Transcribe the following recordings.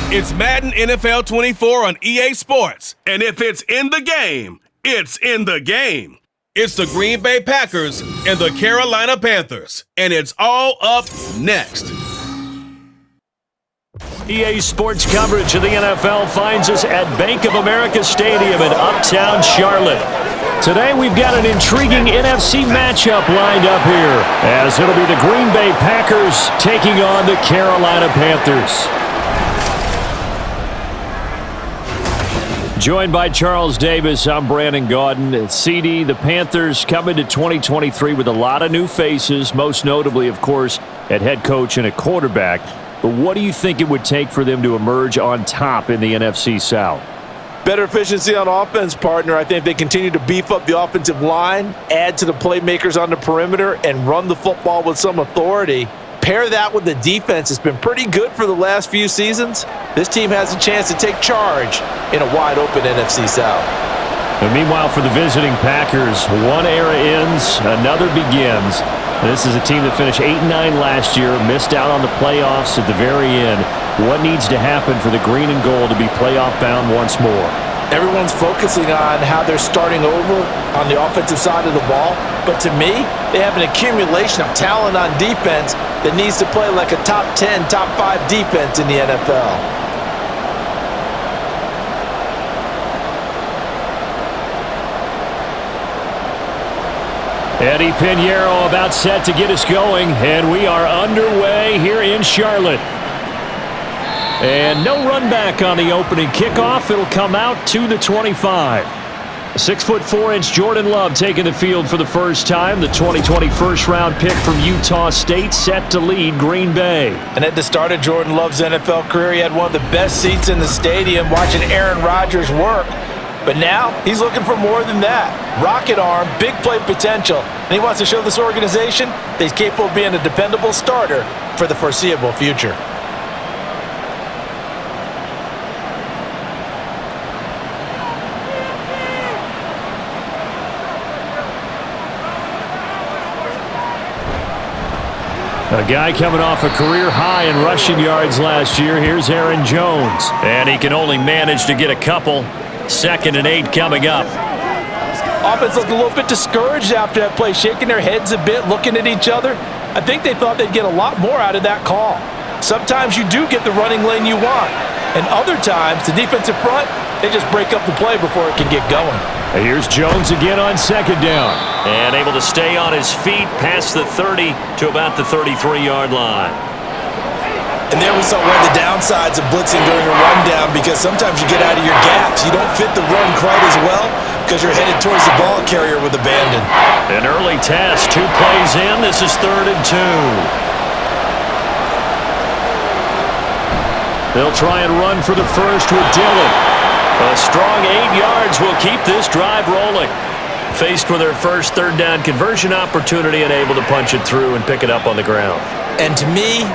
It's Madden NFL 24 on EA Sports. And if it's in the game, it's in the game. It's the Green Bay Packers and the Carolina Panthers. And it's all up next. EA Sports coverage of the NFL finds us at Bank of America Stadium in Uptown Charlotte. Today we've got an intriguing NFC matchup lined up here, as it'll be the Green Bay Packers taking on the Carolina Panthers. Joined by Charles Davis, I'm Brandon Gaudin. CD, the Panthers come into 2023 with a lot of new faces, most notably, of course, at head coach and at quarterback. But what do you think it would take for them to emerge on top in the NFC South? Better efficiency on offense, partner. I think they continue to beef up the offensive line, add to the playmakers on the perimeter, and run the football with some authority. Pair that with the defense. It's been pretty good for the last few seasons. This team has a chance to take charge in a wide-open NFC South. And meanwhile, for the visiting Packers, one era ends, another begins. This is a team that finished 8-9 last year, missed out on the playoffs at the very end. What needs to happen for the green and gold to be playoff-bound once more? Everyone's focusing on how they're starting over on the offensive side of the ball. But to me, they have an accumulation of talent on defense that needs to play like a top 10, top 5 defense in the NFL. Eddie Pinheiro about set to get us going, and we are underway here in Charlotte. And no run back on the opening kickoff. It'll come out to the 25. 6'4" Jordan Love taking the field for the first time. The 2020 first-round pick from Utah State set to lead Green Bay. And at the start of Jordan Love's NFL career, he had one of the best seats in the stadium watching Aaron Rodgers work. But now he's looking for more than that. Rocket arm, big play potential, and he wants to show this organization that he's capable of being a dependable starter for the foreseeable future. A guy coming off a career high in rushing yards last year. Here's Aaron Jones. And he can only manage to get a couple. 2nd and 8 coming up. Offense looked a little bit discouraged after that play, shaking their heads a bit, looking at each other. I think they thought they'd get a lot more out of that call. Sometimes you do get the running lane you want. And other times, the defensive front, they just break up the play before it can get going. And here's Jones again on 2nd down. And able to stay on his feet past the 30 to about the 33-yard line. And there we saw one of the downsides of blitzing during a rundown, because sometimes you get out of your gaps. You don't fit the run quite as well because you're headed towards the ball carrier with abandon. An early test, 2 plays in. This is 3rd and 2. They'll try and run for the first with Dillon. A strong 8 yards will keep this drive rolling. Faced with their first 3rd down conversion opportunity and able to punch it through and pick it up on the ground. And to me,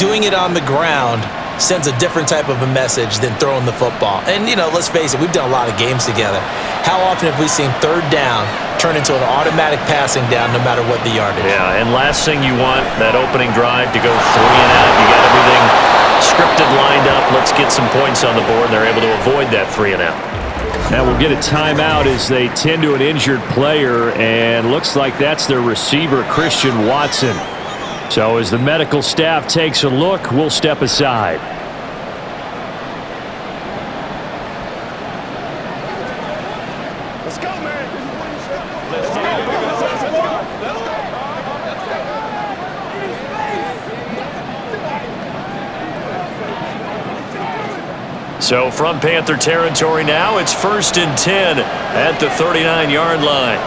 doing it on the ground sends a different type of a message than throwing the football. And, you know, let's face it, we've done a lot of games together. How often have we seen 3rd down turn into an automatic passing down no matter what the yardage? Yeah, and last thing you want, that opening drive to go 3 and out. You got everything scripted, lined up. Let's get some points on the board. They're able to avoid that 3 and out. Now we'll get a timeout as they tend to an injured player, and looks like that's their receiver, Christian Watson. So as the medical staff takes a look, we'll step aside. Let's go, man. So from Panther territory now, it's 1st and 10 at the 39-yard line.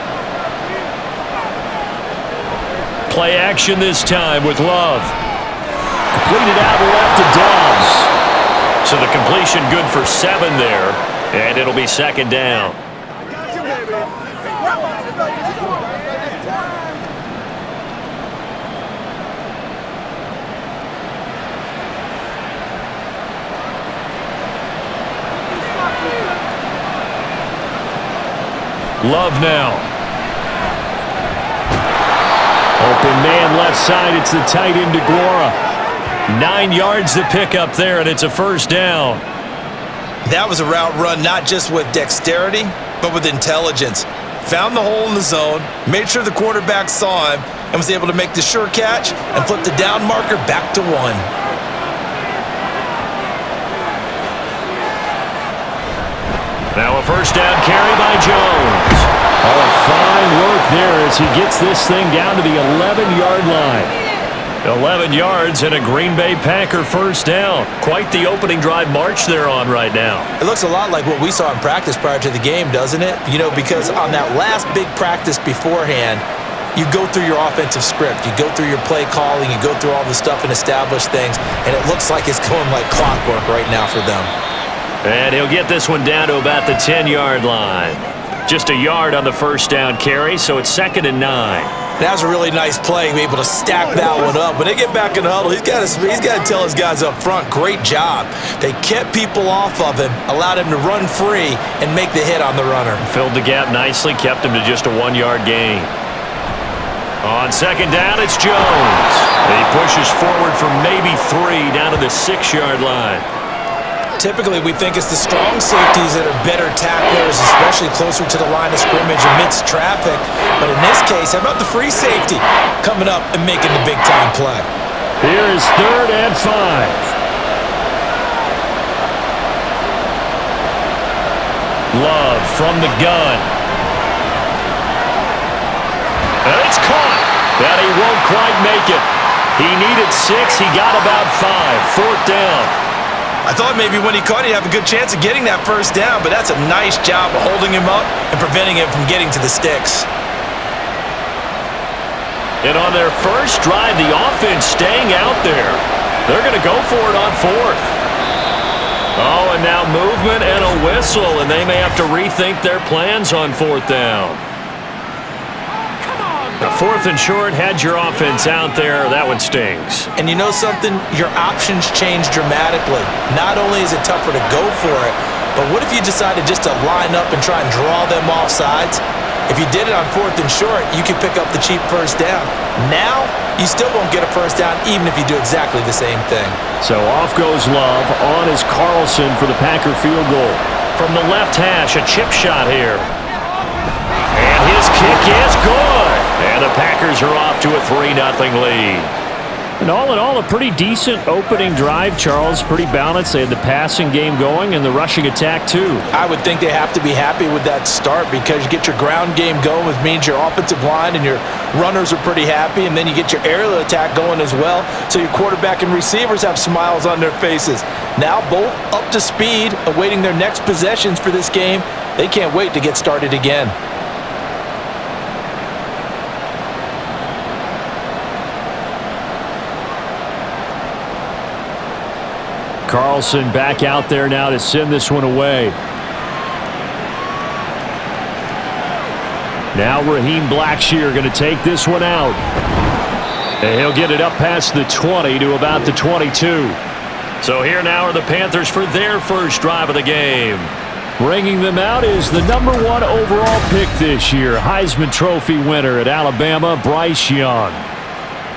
Play action this time with Love. Completed out left to Dobbs. So the completion good for 7 there, and it'll be 2nd down. Love now. Open man left side. It's the tight end DeGuara. 9 yards to pick up there, and it's a first down. That was a route run not just with dexterity, but with intelligence. Found the hole in the zone, made sure the quarterback saw him, and was able to make the sure catch and flip the down marker back to 1. Now a first down carry by Jones. Oh, fine work there as he gets this thing down to the 11-yard line. 11 yards and a Green Bay Packer first down. Quite the opening drive march they're on right now. It looks a lot like what we saw in practice prior to the game, doesn't it? You know, because on that last big practice beforehand, you go through your offensive script. You go through your play calling. You go through all the stuff and establish things. And it looks like it's going like clockwork right now for them. And he'll get this one down to about the 10-yard line. Just a yard on the first down carry, so it's 2nd and 9. That was a really nice play, able to stack that one up. When they get back in the huddle, he's got to tell his guys up front, great job. They kept people off of him, allowed him to run free, and make the hit on the runner. Filled the gap nicely, kept him to just a 1-yard gain. On 2nd down, it's Jones. He pushes forward for maybe 3 down to the 6-yard line. Typically, we think it's the strong safeties that are better tacklers, especially closer to the line of scrimmage amidst traffic. But in this case, how about the free safety coming up and making the big-time play? Here is 3rd and 5. Love from the gun. And it's caught. And he won't quite make it. He needed 6. He got about 5. 4th down. I thought maybe when he caught it, he'd have a good chance of getting that first down, but that's a nice job of holding him up and preventing him from getting to the sticks. And on their first drive, the offense staying out there. They're going to go for it on 4th. Oh, and now movement and a whistle, and they may have to rethink their plans on 4th down. The 4th and short had your offense out there. That one stings. And you know something? Your options change dramatically. Not only is it tougher to go for it, but what if you decided just to line up and try and draw them off sides? If you did it on 4th and short, you could pick up the cheap first down. Now, you still won't get a first down even if you do exactly the same thing. So off goes Love. On is Carlson for the Packer field goal. From the left hash, a chip shot here. And his kick is good. And the Packers are off to a 3-0 lead. And all in all, a pretty decent opening drive, Charles. Pretty balanced. They had the passing game going and the rushing attack, too. I would think they have to be happy with that start because you get your ground game going, which means your offensive line and your runners are pretty happy, and then you get your aerial attack going as well, so your quarterback and receivers have smiles on their faces. Now both up to speed, awaiting their next possessions for this game. They can't wait to get started again. Carlson back out there now to send this one away. Now Raheem Blackshear going to take this one out. And he'll get it up past the 20 to about the 22. So here now are the Panthers for their first drive of the game. Bringing them out is the number 1 overall pick this year, Heisman Trophy winner at Alabama, Bryce Young.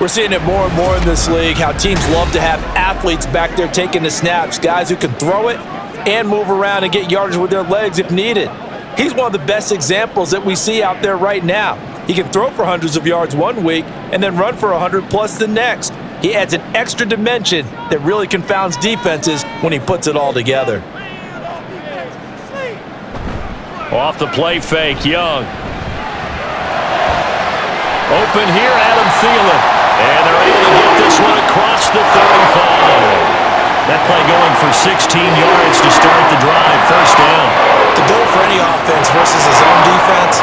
We're seeing it more and more in this league, how teams love to have athletes back there taking the snaps, guys who can throw it and move around and get yardage with their legs if needed. He's one of the best examples that we see out there right now. He can throw for hundreds of yards one week and then run for 100 plus the next. He adds an extra dimension that really confounds defenses when he puts it all together. Off the play fake, Young. Open here, Adam Thielen. And they're able to get this one across the 35. That play going for 16 yards to start the drive. First down. To go for any offense versus his own defense,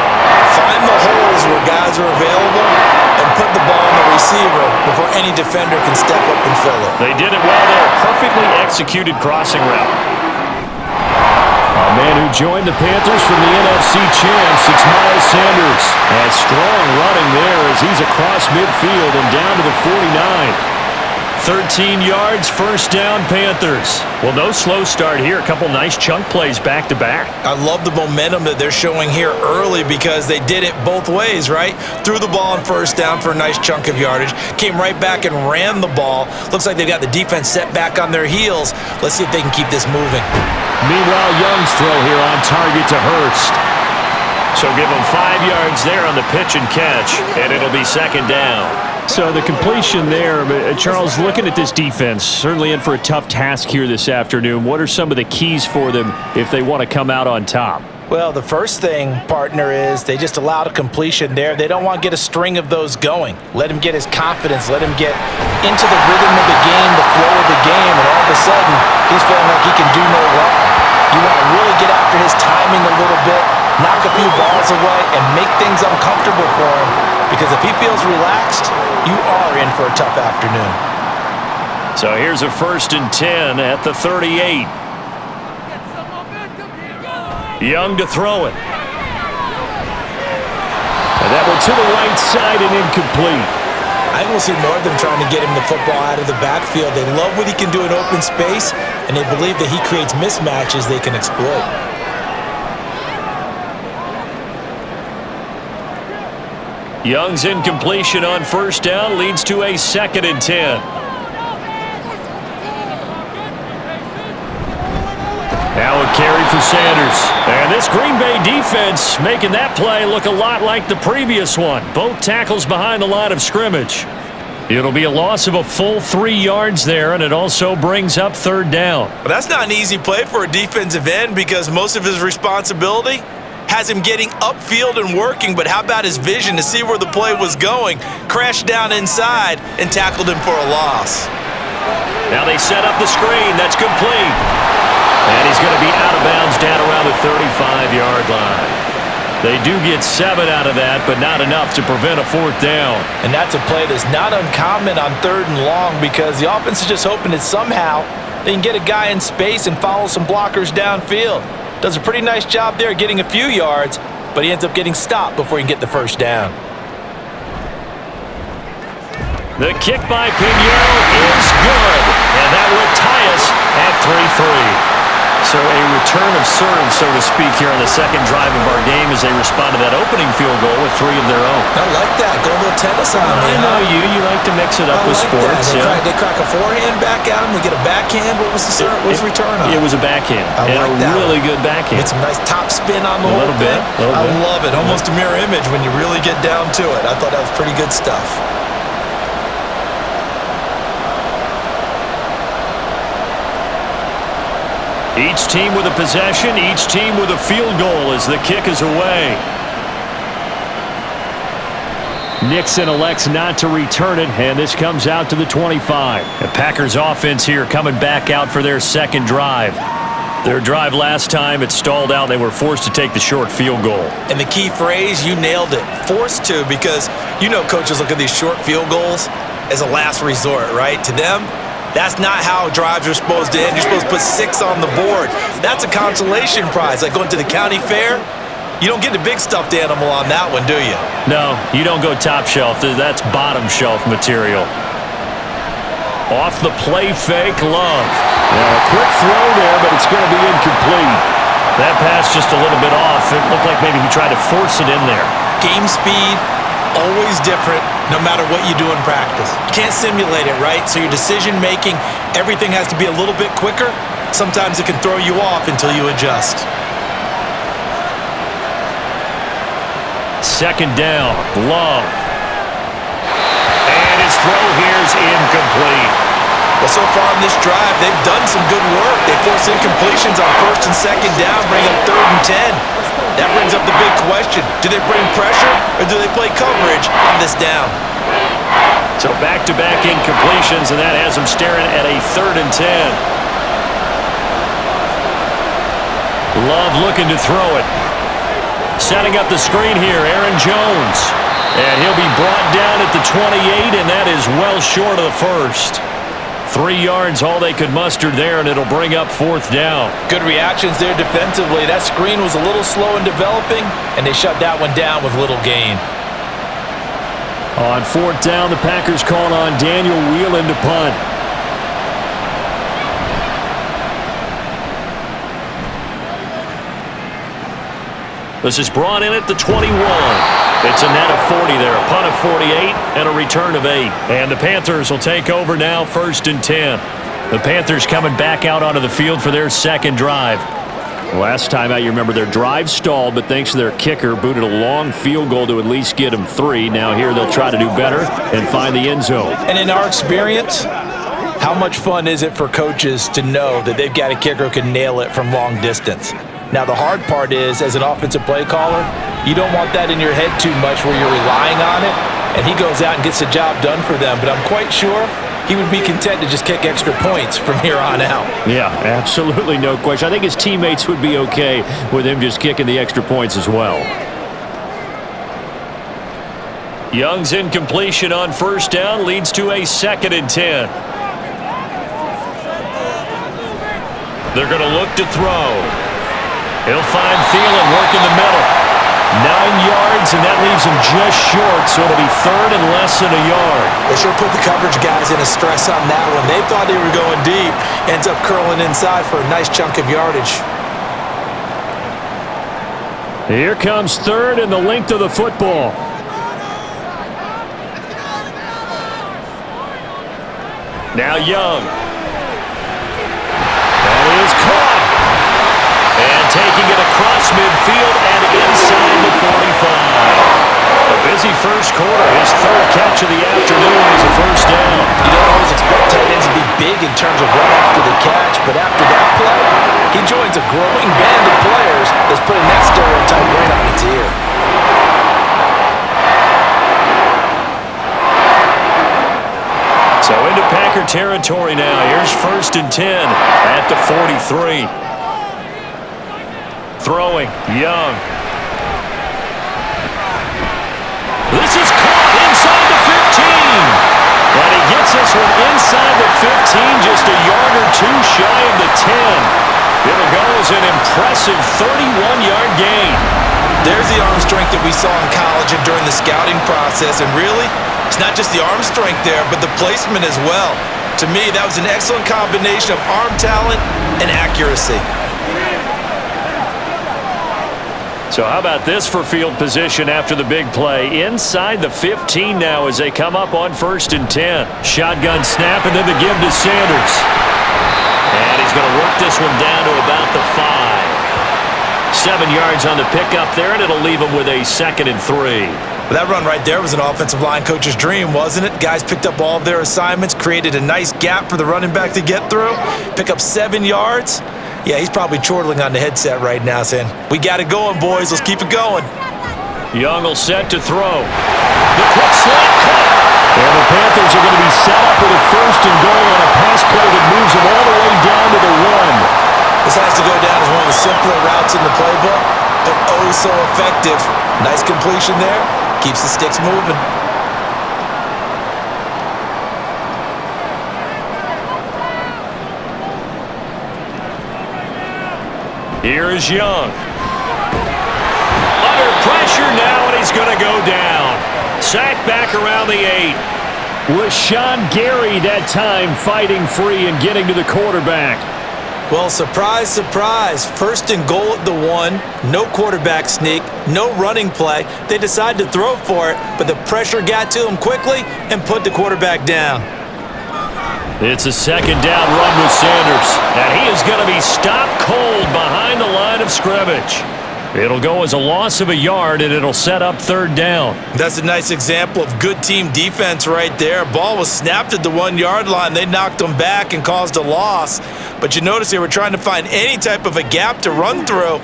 find the holes where guys are available and put the ball on the receiver before any defender can step up and fill it. They did it well there. Perfectly executed crossing route. A man who joined the Panthers from the NFC champs, it's Miles Sanders. And strong running there as he's across midfield and down to the 49. 13 yards, first down, Panthers. Well, no slow start here. A couple nice chunk plays back-to-back. I love the momentum that they're showing here early because they did it both ways, right? Threw the ball on first down for a nice chunk of yardage, came right back and ran the ball. Looks like they've got the defense set back on their heels. Let's see if they can keep this moving. Meanwhile, Young's throw here on target to Hurst. So give him 5 yards there on the pitch and catch, and it'll be second down. So the completion there, Charles, looking at this defense, certainly in for a tough task here this afternoon. What are some of the keys for them if they want to come out on top? Well, the first thing, partner, is they just allowed a completion there. They don't want to get a string of those going. Let him get his confidence. Let him get into the rhythm of the game, the flow of the game, and all of a sudden, he's feeling like he can do no wrong. You want to really get after his timing a little bit, knock a few balls away, and make things uncomfortable for him, because if he feels relaxed, you are in for a tough afternoon. So here's a 1st and 10 at the 38. Young to throw it. And that one to the right side and incomplete. I will see more of them trying to get him the football out of the backfield. They love what he can do in open space, and they believe that he creates mismatches they can exploit. Young's incompletion on first down leads to a 2nd and 10. Now a carry for Sanders. And this Green Bay defense making that play look a lot like the previous one. Both tackles behind the line of scrimmage. It'll be a loss of a full 3 yards there, and it also brings up 3rd down. But that's not an easy play for a defensive end because most of his responsibility has him getting upfield and working, but how about his vision to see where the play was going, crashed down inside, and tackled him for a loss. Now they set up the screen. That's complete. And he's going to be out of bounds down around the 35-yard line. They do get 7 out of that, but not enough to prevent a 4th down. And that's a play that's not uncommon on 3rd and long because the offense is just hoping that somehow they can get a guy in space and follow some blockers downfield. Does a pretty nice job there getting a few yards, but he ends up getting stopped before he can get the 1st down. The kick by Piñero is good, and that will tie us at 3-3. So a return of serve, so to speak, here on the 2nd drive of our game as they respond to that opening field goal with 3 of their own. I like that. Go a little tennis on me. I know you like to mix it up with sports. They crack a forehand back at him. They get a backhand. What was the return on? It was a backhand, and a really good backhand. Get some nice top spin on the whole thing. I love it. Almost a mirror image when you really get down to it. I thought that was pretty good stuff. Each team with a possession, each team with a field goal as the kick is away. Nixon elects not to return it, and this comes out to the 25. The Packers offense here coming back out for their 2nd drive. Their drive last time, it stalled out. They were forced to take the short field goal. And the key phrase, you nailed it, forced to, because you know coaches look at these short field goals as a last resort, right? To them, that's not how drives are supposed to end. You're supposed to put 6 on the board. That's a consolation prize, like going to the county fair. You don't get the big stuffed animal on that one, do you? No, you don't go top shelf. That's bottom shelf material. Off the play fake, Love. Now a quick throw there, but it's going to be incomplete. That pass just a little bit off. It looked like maybe he tried to force it in there. Game speed, always different, no matter what you do in practice. You can't simulate it, right? So your decision-making, everything has to be a little bit quicker. Sometimes it can throw you off until you adjust. 2nd down, Love. And his throw here's incomplete. Well, so far in this drive, they've done some good work. They force incompletions on 1st and 2nd down, bring up 3rd and 10. That brings up the big question. Do they bring pressure or do they play coverage on this down? So back-to-back incompletions, and that has them staring at a 3rd and 10. Love looking to throw it. Setting up the screen here, Aaron Jones. And he'll be brought down at the 28, and that is well short of the 1st. 3 yards, all they could muster there, and it'll bring up 4th down. Good reactions there defensively. That screen was a little slow in developing, and they shut that one down with little gain. On 4th down, the Packers call on Daniel Whelan to punt. This is brought in at the 21. It's a net of 40 there, a punt of 48, and a return of 8. And the Panthers will take over now, 1st and 10. The Panthers coming back out onto the field for their second drive. Last time out, you remember their drive stalled, but thanks to their kicker, booted a long field goal to at least get them 3. Now here they'll try to do better and find the end zone. And in our experience, how much fun is it for coaches to know that they've got a kicker who can nail it from long distance? Now, the hard part is, as an offensive play caller, you don't want that in your head too much where you're relying on it, and he goes out and gets the job done for them. But I'm quite sure he would be content to just kick extra points from here on out. Yeah, absolutely no question. I think his teammates would be okay with him just kicking the extra points as well. Young's incompletion on 1st down leads to a 2nd and 10. They're going to look to throw. He'll find Thielen, work in the middle. 9 yards, and that leaves him just short, so it'll be 3rd and less than a yard. They sure put the coverage guys in a stress on that one. They thought they were going deep. Ends up curling inside for a nice chunk of yardage. Here comes 3rd and the length of the football. Now Young. That is caught. And taking it across midfield and inside the 45. A busy first quarter. His 3rd catch of the afternoon is a 1st down. You don't always expect tight ends to be big in terms of run after the catch, but after that play, he joins a growing band of players that's putting that stereotype right on its ear. So into Packer territory now. Here's 1st and 10 at the 43. Throwing, Young. This is caught inside the 15. And he gets this one inside the 15, just a yard or 2 shy of the 10. It'll go as an impressive 31-yard gain. There's the arm strength that we saw in college and during the scouting process. And really, it's not just the arm strength there, but the placement as well. To me, that was an excellent combination of arm talent and accuracy. So how about this for field position after the big play? Inside the 15 now as they come up on 1st and 10. Shotgun snap and then the give to Sanders. And he's going to work this one down to about the 5. 7 yards on the pickup there, and it'll leave him with a 2nd and 3. Well, that run right there was an offensive line coach's dream, wasn't it? Guys picked up all of their assignments, created a nice gap for the running back to get through, pick up 7 yards. Yeah, he's probably chortling on the headset right now saying, we got it going, boys. Let's keep it going. Young will set to throw. The quick slant cut. And the Panthers are going to be set up with a 1st and goal on a pass play that moves them all the way down to the 1. This has to go down as one of the simpler routes in the playbook, but oh so effective. Nice completion there. Keeps the sticks moving. Here is Young. Under pressure now, and he's going to go down. Sacked back around the 8. Was Sean Gary that time fighting free and getting to the quarterback. Well, surprise, surprise. 1st and goal at the 1. No quarterback sneak. No running play. They decided to throw for it, but the pressure got to him quickly and put the quarterback down. It's a 2nd down run with Sanders. And he is going to be stopped cold behind the line of scrimmage. It'll go as a loss of a yard, and it'll set up 3rd down. That's a nice example of good team defense right there. Ball was snapped at the 1-yard line. They knocked him back and caused a loss. But you notice they were trying to find any type of a gap to run through.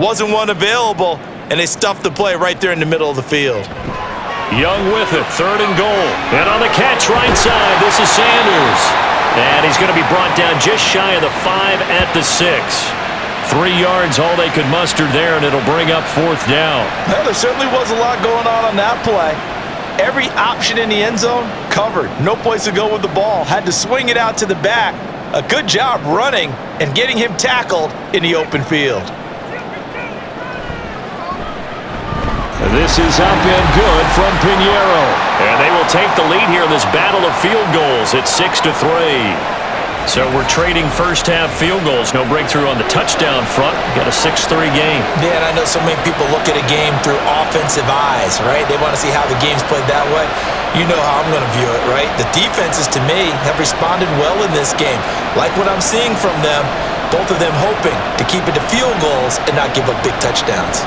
Wasn't one available, and they stuffed the play right there in the middle of the field. Young with it, 3rd and goal. And on the catch right side, this is Sanders. And he's going to be brought down just shy of the 5 at the 6. 3 yards, all they could muster there, and it'll bring up 4th down. Well, there certainly was a lot going on that play. Every option in the end zone covered. No place to go with the ball. Had to swing it out to the back. A good job running and getting him tackled in the open field. This is up and good from Pinheiro. And they will take the lead here in this battle of field goals at 6-3. So we're trading first-half field goals. No breakthrough on the touchdown front. We got a 6-3 game. Yeah, and I know so many people look at a game through offensive eyes, right? They want to see how the game's played that way. You know how I'm going to view it, right? The defenses, to me, have responded well in this game. Like what I'm seeing from them, both of them hoping to keep it to field goals and not give up big touchdowns.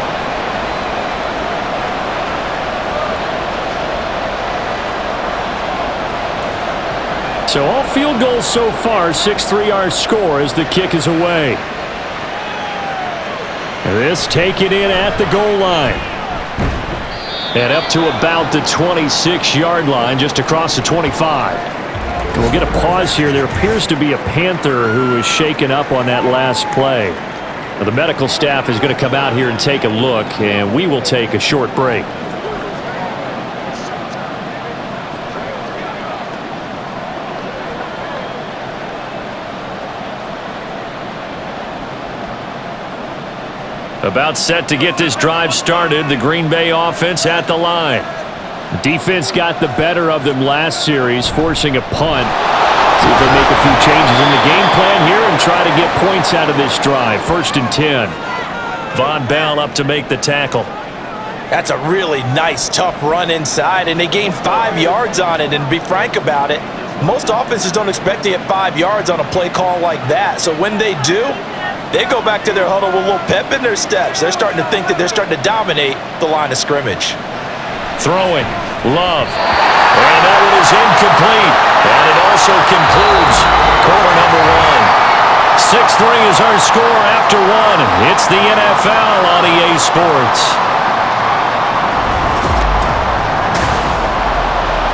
So all field goals so far, 6-3 our score as the kick is away. This taken in at the goal line. And up to about the 26-yard line, just across the 25. And we'll get a pause here. There appears to be a Panther who is shaken up on that last play. Now, the medical staff is going to come out here and take a look, and we will take a short break. About set to get this drive started. The Green Bay offense at the line. Defense got the better of them last series, forcing a punt. See if they make a few changes in the game plan here and try to get points out of this drive. 1st and 10. Von Bell up to make the tackle. That's a really nice, tough run inside, and they gained 5 yards on it. And to be frank about it, most offenses don't expect to get 5 yards on a play call like that. So when they do, they go back to their huddle with a little pep in their steps. They're starting to think that they're starting to dominate the line of scrimmage. Throwing. Love. And that one is incomplete. And it also concludes quarter number 1. 6-3 is our score after 1. It's the NFL on EA Sports.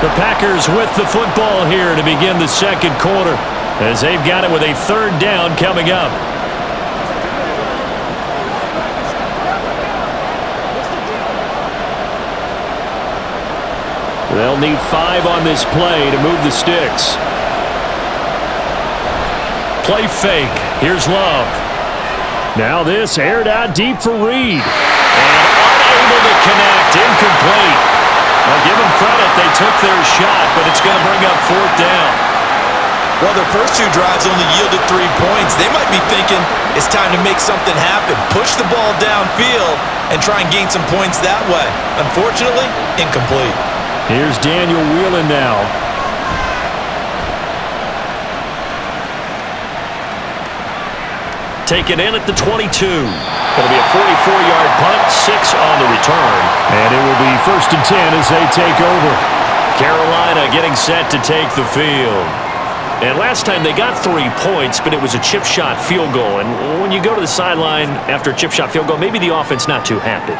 The Packers with the football here to begin the second quarter, as they've got it with a 3rd down coming up. They'll need 5 on this play to move the sticks. Play fake. Here's Love. Now this aired out deep for Reed. And unable to connect. Incomplete. I'll give them credit. They took their shot, but it's going to bring up 4th down. Well, their first 2 drives only yielded 3 points. They might be thinking it's time to make something happen. Push the ball downfield and try and gain some points that way. Unfortunately, incomplete. Here's Daniel Whelan now. Taken in at the 22. It'll be a 44-yard punt, 6 on the return. And it will be 1st and 10 as they take over. Carolina getting set to take the field. And last time they got 3 points, but it was a chip shot field goal. And when you go to the sideline after a chip shot field goal, maybe the offense not too happy.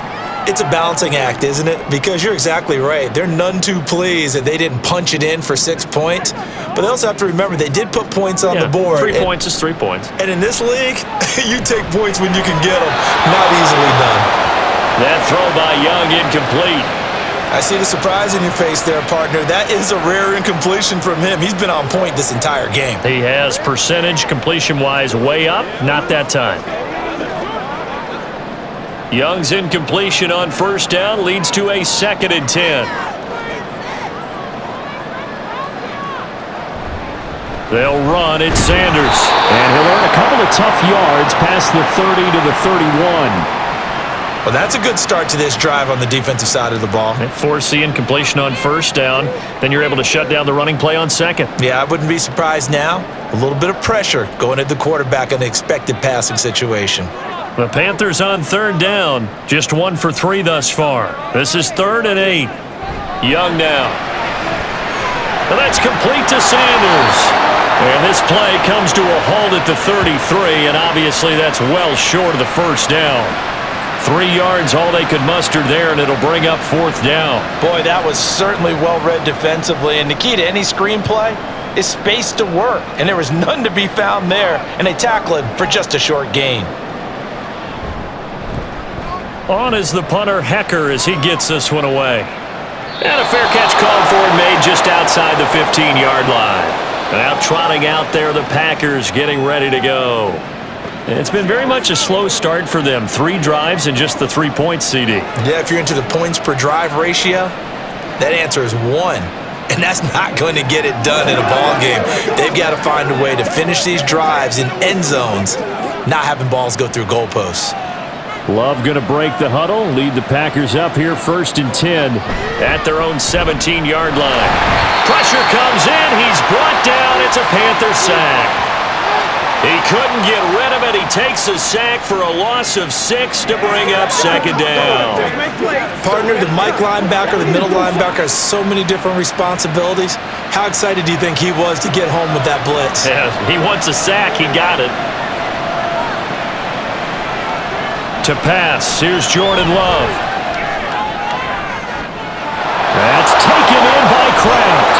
It's a balancing act, isn't it? Because you're exactly right. They're none too pleased that they didn't punch it in for 6 points. But they also have to remember they did put points on the board. 3 points is 3 points. And in this league, you take points when you can get them. Not easily done. That throw by Young incomplete. I see the surprise in your face there, partner. That is a rare incompletion from him. He's been on point this entire game. He has percentage completion-wise way up. Not that time. Young's incompletion on 1st down leads to a 2nd and 10. They'll run at Sanders. And he'll earn a couple of tough yards past the 30 to the 31. Well, that's a good start to this drive on the defensive side of the ball. They force the incompletion on 1st down. Then you're able to shut down the running play on 2nd. Yeah, I wouldn't be surprised now. A little bit of pressure going at the quarterback in the expected passing situation. The Panthers on 3rd down. Just 1 for 3 thus far. This is 3rd and 8. Young now. And that's complete to Sanders. And this play comes to a halt at the 33, and obviously that's well short of the 1st down. 3 yards, all they could muster there, and it'll bring up 4th down. Boy, that was certainly well-read defensively, and the key to any screenplay is space to work, and there was none to be found there, and they tackle him for just a short gain. On is the punter, Hecker, as he gets this one away. And a fair catch called for and made just outside the 15-yard line. Now trotting out there, the Packers getting ready to go. It's been very much a slow start for them. 3 drives and just the 3 points, CD. Yeah, if you're into the points per drive ratio, that answer is 1. and that's not going to get it done in a ball game. They've got to find a way to finish these drives in end zones, not having balls go through goalposts. Love going to break the huddle, lead the Packers up here 1st and 10 at their own 17-yard line. Pressure comes in. He's brought down. It's a Panther sack. He couldn't get rid of it. He takes a sack for a loss of 6 to bring up 2nd down. Partner, the Mike linebacker, the middle linebacker has so many different responsibilities. How excited do you think he was to get home with that blitz? Yeah, he wants a sack. He got it. To pass, here's Jordan Love. That's taken in by Kraft.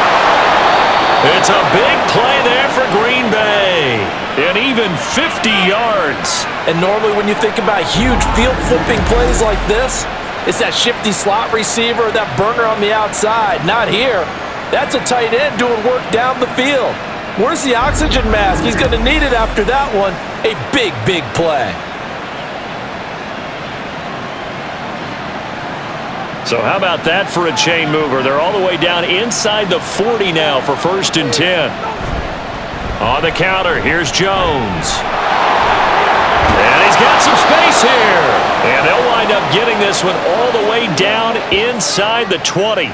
It's a big play there for Green Bay. And even 50 yards. And normally when you think about huge field flipping plays like this, it's that shifty slot receiver, that burner on the outside. Not here. That's a tight end doing work down the field. Where's the oxygen mask? He's going to need it after that one. A big, big play. So how about that for a chain mover? They're all the way down inside the 40 now for 1st and 10. On the counter, here's Jones. And he's got some space here. And they'll wind up getting this one all the way down inside the 20.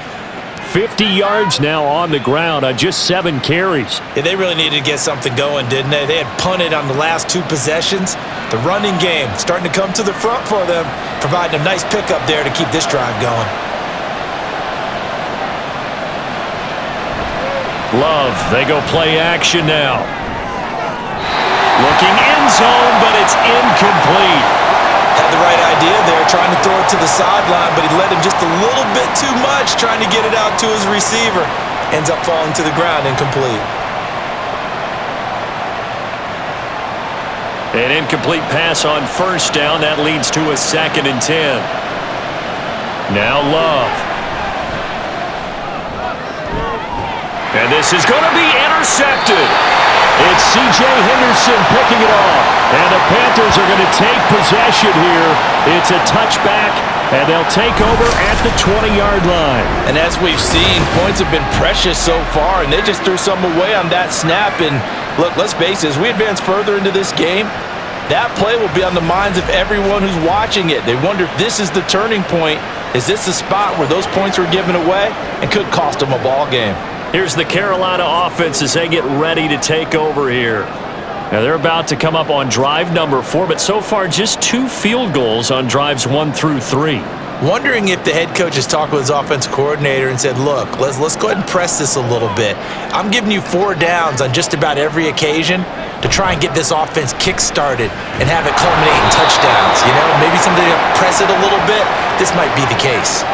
50 yards now on the ground on just 7 carries. Yeah, they really needed to get something going, didn't they? They had punted on the last 2 possessions. The running game starting to come to the front for them, providing a nice pickup there to keep this drive going. Love, they go play action now. Looking end zone, but it's incomplete. Had the right idea there, trying to throw it to the sideline, but he led him just a little bit too much, trying to get it out to his receiver. Ends up falling to the ground, incomplete. An incomplete pass on 1st down. That leads to a 2nd and 10. Now Love. And this is going to be intercepted. It's C.J. Henderson picking it off. And the Panthers are going to take possession here. It's a touchback, and they'll take over at the 20-yard line. And as we've seen, points have been precious so far, and they just threw some away on that snap. And look, let's face it, as we advance further into this game, that play will be on the minds of everyone who's watching it. They wonder if this is the turning point. Is this the spot where those points were given away and could cost them a ball game? Here's the Carolina offense as they get ready to take over here. Now they're about to come up on drive number 4, but so far just 2 field goals on drives 1 through 3. Wondering if the head coach has talked with his offensive coordinator and said, look, let's go ahead and press this a little bit. I'm giving you 4 downs on just about every occasion to try and get this offense kick-started and have it culminate in touchdowns. You know, maybe somebody to press it a little bit. This might be the case.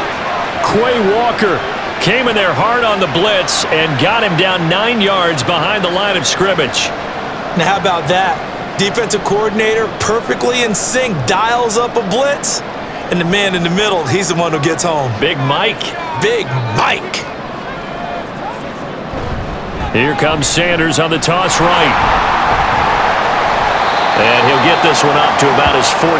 Quay Walker came in there hard on the blitz and got him down 9 yards behind the line of scrimmage. Now, how about that? Defensive coordinator perfectly in sync, dials up a blitz, and the man in the middle, he's the one who gets home. Big Mike. Big Mike. Here comes Sanders on the toss right. And he'll get this one up to about his 14.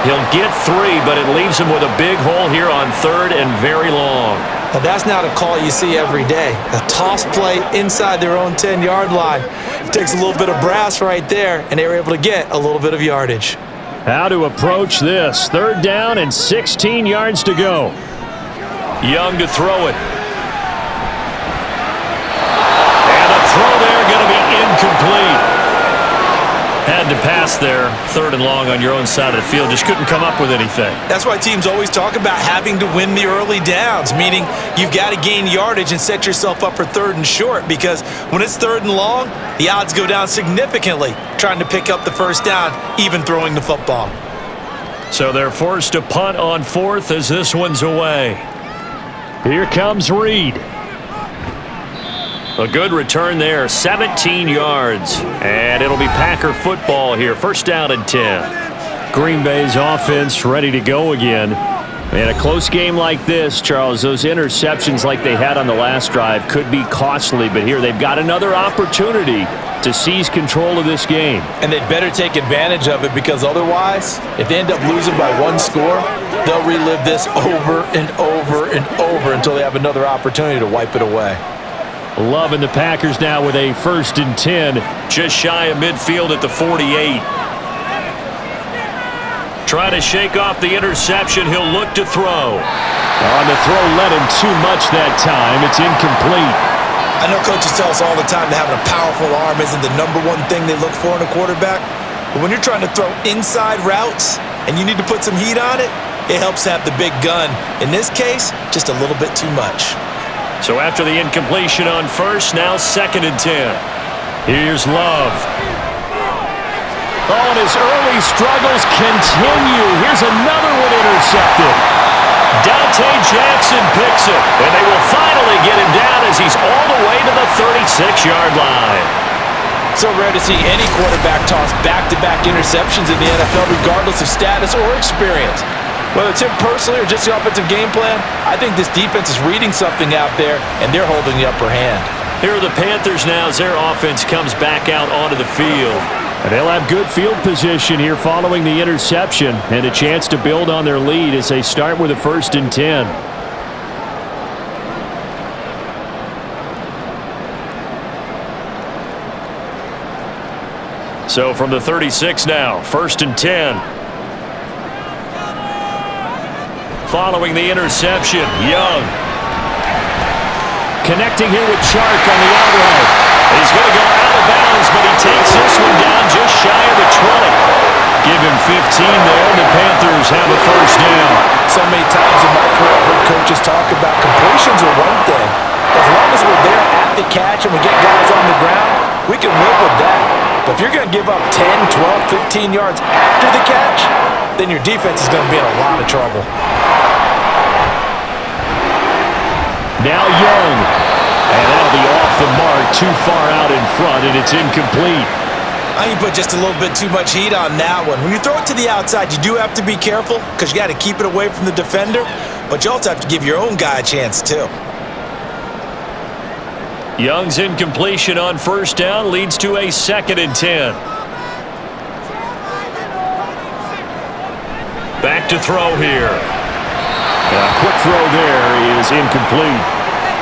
He'll get 3, but it leaves him with a big hole here on 3rd and very long. Now, that's not a call you see every day. A toss play inside their own 10-yard line. It takes a little bit of brass right there, and they were able to get a little bit of yardage. How to approach this. 3rd down and 16 yards to go. Young to throw it. And the throw there going to be incomplete. Had to pass there, 3rd and long on your own side of the field. Just couldn't come up with anything. That's why teams always talk about having to win the early downs, meaning you've got to gain yardage and set yourself up for 3rd and short, because when it's 3rd and long, the odds go down significantly trying to pick up the 1st down, even throwing the football. So they're forced to punt on 4th as this one's away. Here comes Reed. A good return there, 17 yards. And it'll be Packer football here, 1st down and 10. Green Bay's offense ready to go again. In a close game like this, Charles, those interceptions like they had on the last drive could be costly. But here they've got another opportunity to seize control of this game. And they'd better take advantage of it, because otherwise, if they end up losing by one score, they'll relive this over and over and over until they have another opportunity to wipe it away. Loving the Packers now with a 1st and 10. Just shy of midfield at the 48. Trying to shake off the interception. He'll look to throw. On the throw, led him too much that time. It's incomplete. I know coaches tell us all the time that having a powerful arm isn't the #1 thing they look for in a quarterback. But when you're trying to throw inside routes and you need to put some heat on it, it helps have the big gun. In this case, just a little bit too much. So after the incompletion on 1st, now 2nd and 10. Here's Love. Oh, and his early struggles continue. Here's another one intercepted. Dante Jackson picks it, and they will finally get him down as he's all the way to the 36-yard line. So rare to see any quarterback toss back-to-back interceptions in the NFL, regardless of status or experience. Whether it's him personally or just the offensive game plan, I think this defense is reading something out there, and they're holding the upper hand. Here are the Panthers now as their offense comes back out onto the field. And they'll have good field position here following the interception, and a chance to build on their lead as they start with a 1st and 10. So from the 36 now, 1st and 10. Following the interception, Young. Connecting here with Chark on the outright. He's going to go out of bounds, but he takes this one down just shy of the 20. Give him 15 there. The Panthers have a 1st down. So many times in my career, I've heard coaches talk about completions are one thing. As long as we're there at the catch and we get guys on the ground, we can live with that. But if you're going to give up 10, 12, 15 yards after the catch, then your defense is going to be in a lot of trouble. Now Young. And that'll be off the mark, too far out in front, and it's incomplete. I think you put just a little bit too much heat on that one. When you throw it to the outside, you do have to be careful because you got to keep it away from the defender, but you also have to give your own guy a chance too. Young's incompletion on 1st down leads to a 2nd and 10. Back to throw here. A quick throw there is incomplete.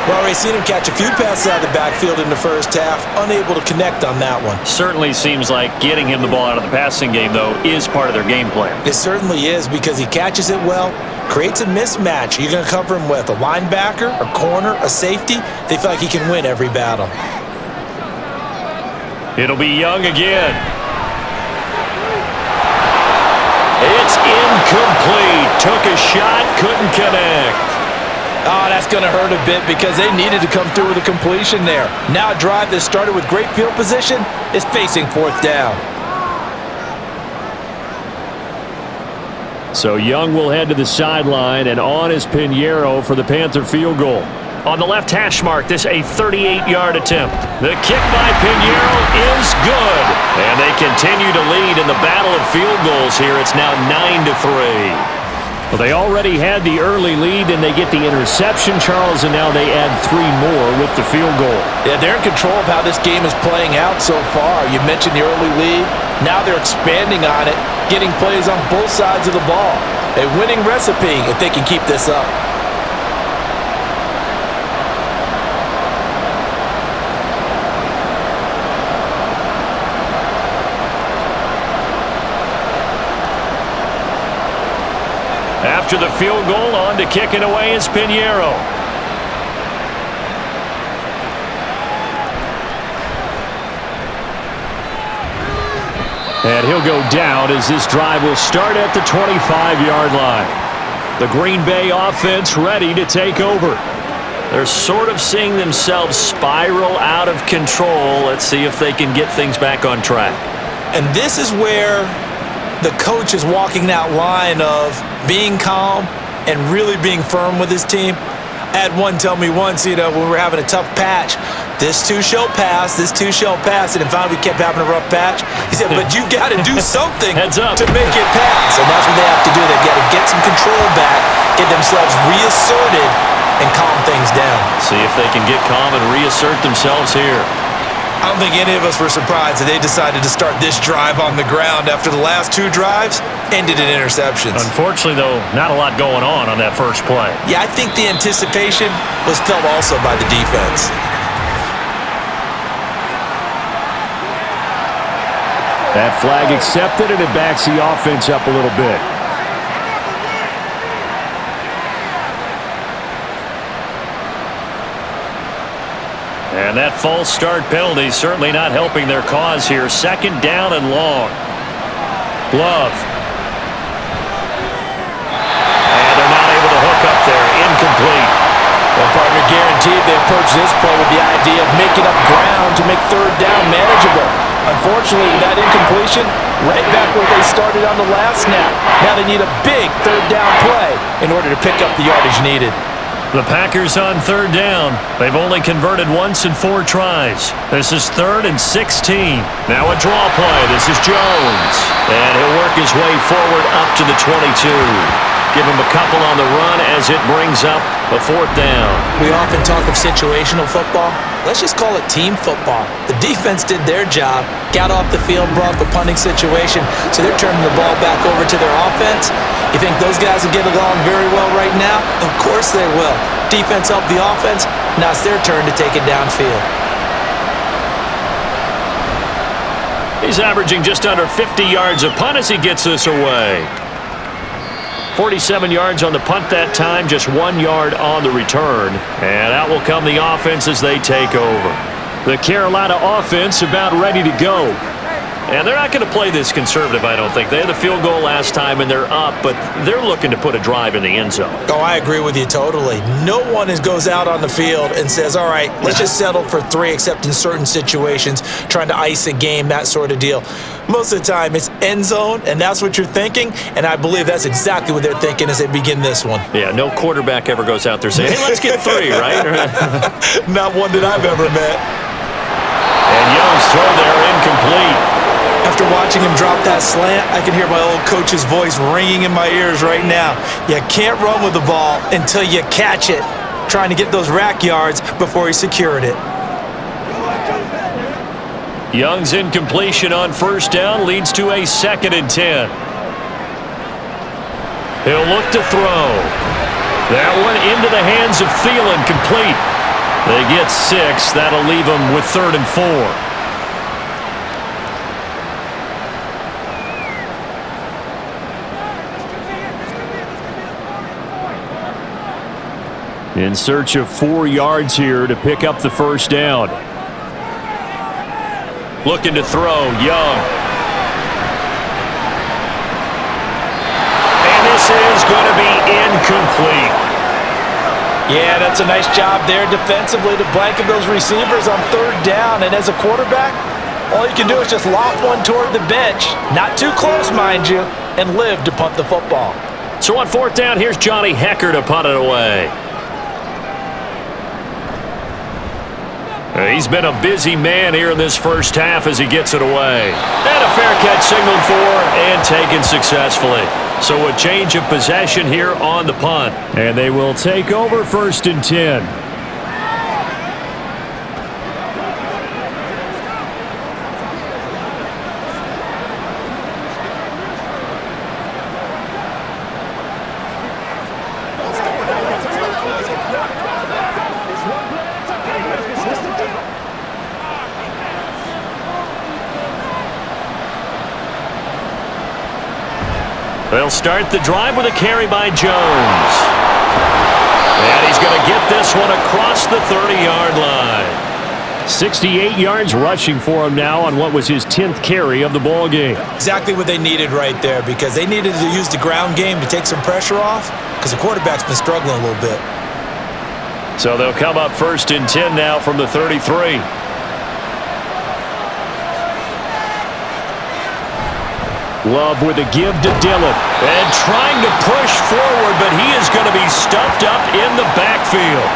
Well, we've seen him catch a few passes out of the backfield in the 1st half, unable to connect on that one. Certainly seems like getting him the ball out of the passing game, though, is part of their game plan. It certainly is, because he catches it well, creates a mismatch. You're going to cover him with a linebacker, a corner, a safety. They feel like he can win every battle. It'll be Young again. It's incomplete. Took a shot, couldn't connect. Oh, that's going to hurt a bit because they needed to come through with a completion there. Now a drive that started with great field position is facing 4th down. So Young will head to the sideline, and on is Pinheiro for the Panther field goal. On the left hash mark, this a 38-yard attempt. The kick by Pinheiro is good. And they continue to lead in the battle of field goals here. It's now 9-3. Well, they already had the early lead, and they get the interception, Charles, and now they add 3 more with the field goal. Yeah, they're in control of how this game is playing out so far. You mentioned the early lead. Now they're expanding on it, getting plays on both sides of the ball. A winning recipe if they can keep this up. After the field goal, on to kick it away is Pinheiro. And he'll go down as this drive will start at the 25-yard line. The Green Bay offense ready to take over. They're sort of seeing themselves spiral out of control. Let's see if they can get things back on track. And this is where the coach is walking that line of being calm and really being firm with his team. I had one tell me once, when we were having a tough patch, this too shall pass, this too shall pass, and then finally we kept having a rough patch. He said, but you got to do something Heads up. to make it pass, and that's what they have to do. They've got to get some control back, get themselves reasserted, and calm things down. See if they can get calm and reassert themselves here. I don't think any of us were surprised that they decided to start this drive on the ground after the last 2 drives ended in interceptions. Unfortunately, though, not a lot going on that first play. Yeah, I think the anticipation was felt also by the defense. That flag accepted, and it backs the offense up a little bit. And that false start penalty certainly not helping their cause here. 2nd down and long. Love. And they're not able to hook up there. Incomplete. Well, partner, guaranteed they approach this play with the idea of making up ground to make 3rd down manageable. Unfortunately, that incompletion, right back where they started on the last snap. Now they need a big 3rd down play in order to pick up the yardage needed. The Packers on 3rd down. They've only converted once in 4 tries. This is 3rd and 16. Now a draw play. This is Jones. And he'll work his way forward up to the 22. Give him a couple on the run as it brings up a 4th down. We often talk of situational football. Let's just call it team football. The defense did their job, got off the field, brought up a punting situation, so they're turning the ball back over to their offense. You think those guys will get along very well right now? Of course they will. Defense helped the offense. Now it's their turn to take it downfield. He's averaging just under 50 yards a punt as he gets this away. 47 yards on the punt that time, just 1 yard on the return. And out will come the offense as they take over. The Carolina offense about ready to go. And they're not going to play this conservative, I don't think. They had the field goal last time, and they're up, but they're looking to put a drive in the end zone. Oh, I agree with you totally. No one goes out on the field and says, all right, let's just settle for 3, except in certain situations, trying to ice a game, that sort of deal. Most of the time, it's end zone, and that's what you're thinking, and I believe that's exactly what they're thinking as they begin this one. Yeah, no quarterback ever goes out there saying, hey, let's get 3, right? Not one that I've ever met. And Young's throw there incomplete. After watching him drop that slant, I can hear my old coach's voice ringing in my ears right now. You can't run with the ball until you catch it. Trying to get those rack yards before he secured it. Young's incompletion on 1st down leads to a 2nd and 10. He'll look to throw. That one into the hands of Thielen, complete. They get 6. That'll leave them with 3rd and 4. In search of 4 yards here to pick up the 1st down. Looking to throw, Young. And this is going to be incomplete. Yeah, that's a nice job there defensively to blanket those receivers on 3rd down. And as a quarterback, all you can do is just loft one toward the bench. Not too close, mind you, and live to punt the football. So on 4th down, here's Johnny Hecker to punt it away. He's been a busy man here in this first half as he gets it away. And a fair catch signaled for and taken successfully. So a change of possession here on the punt. And they will take over 1st and 10. They'll start the drive with a carry by Jones. And he's going to get this one across the 30-yard line. 68 yards rushing for him now on what was his 10th carry of the ball game. Exactly what they needed right there, because they needed to use the ground game to take some pressure off, because the quarterback's been struggling a little bit. So they'll come up 1st and 10 now from the 33. Love with a give to Dillon. And trying to push forward, but he is going to be stuffed up in the backfield.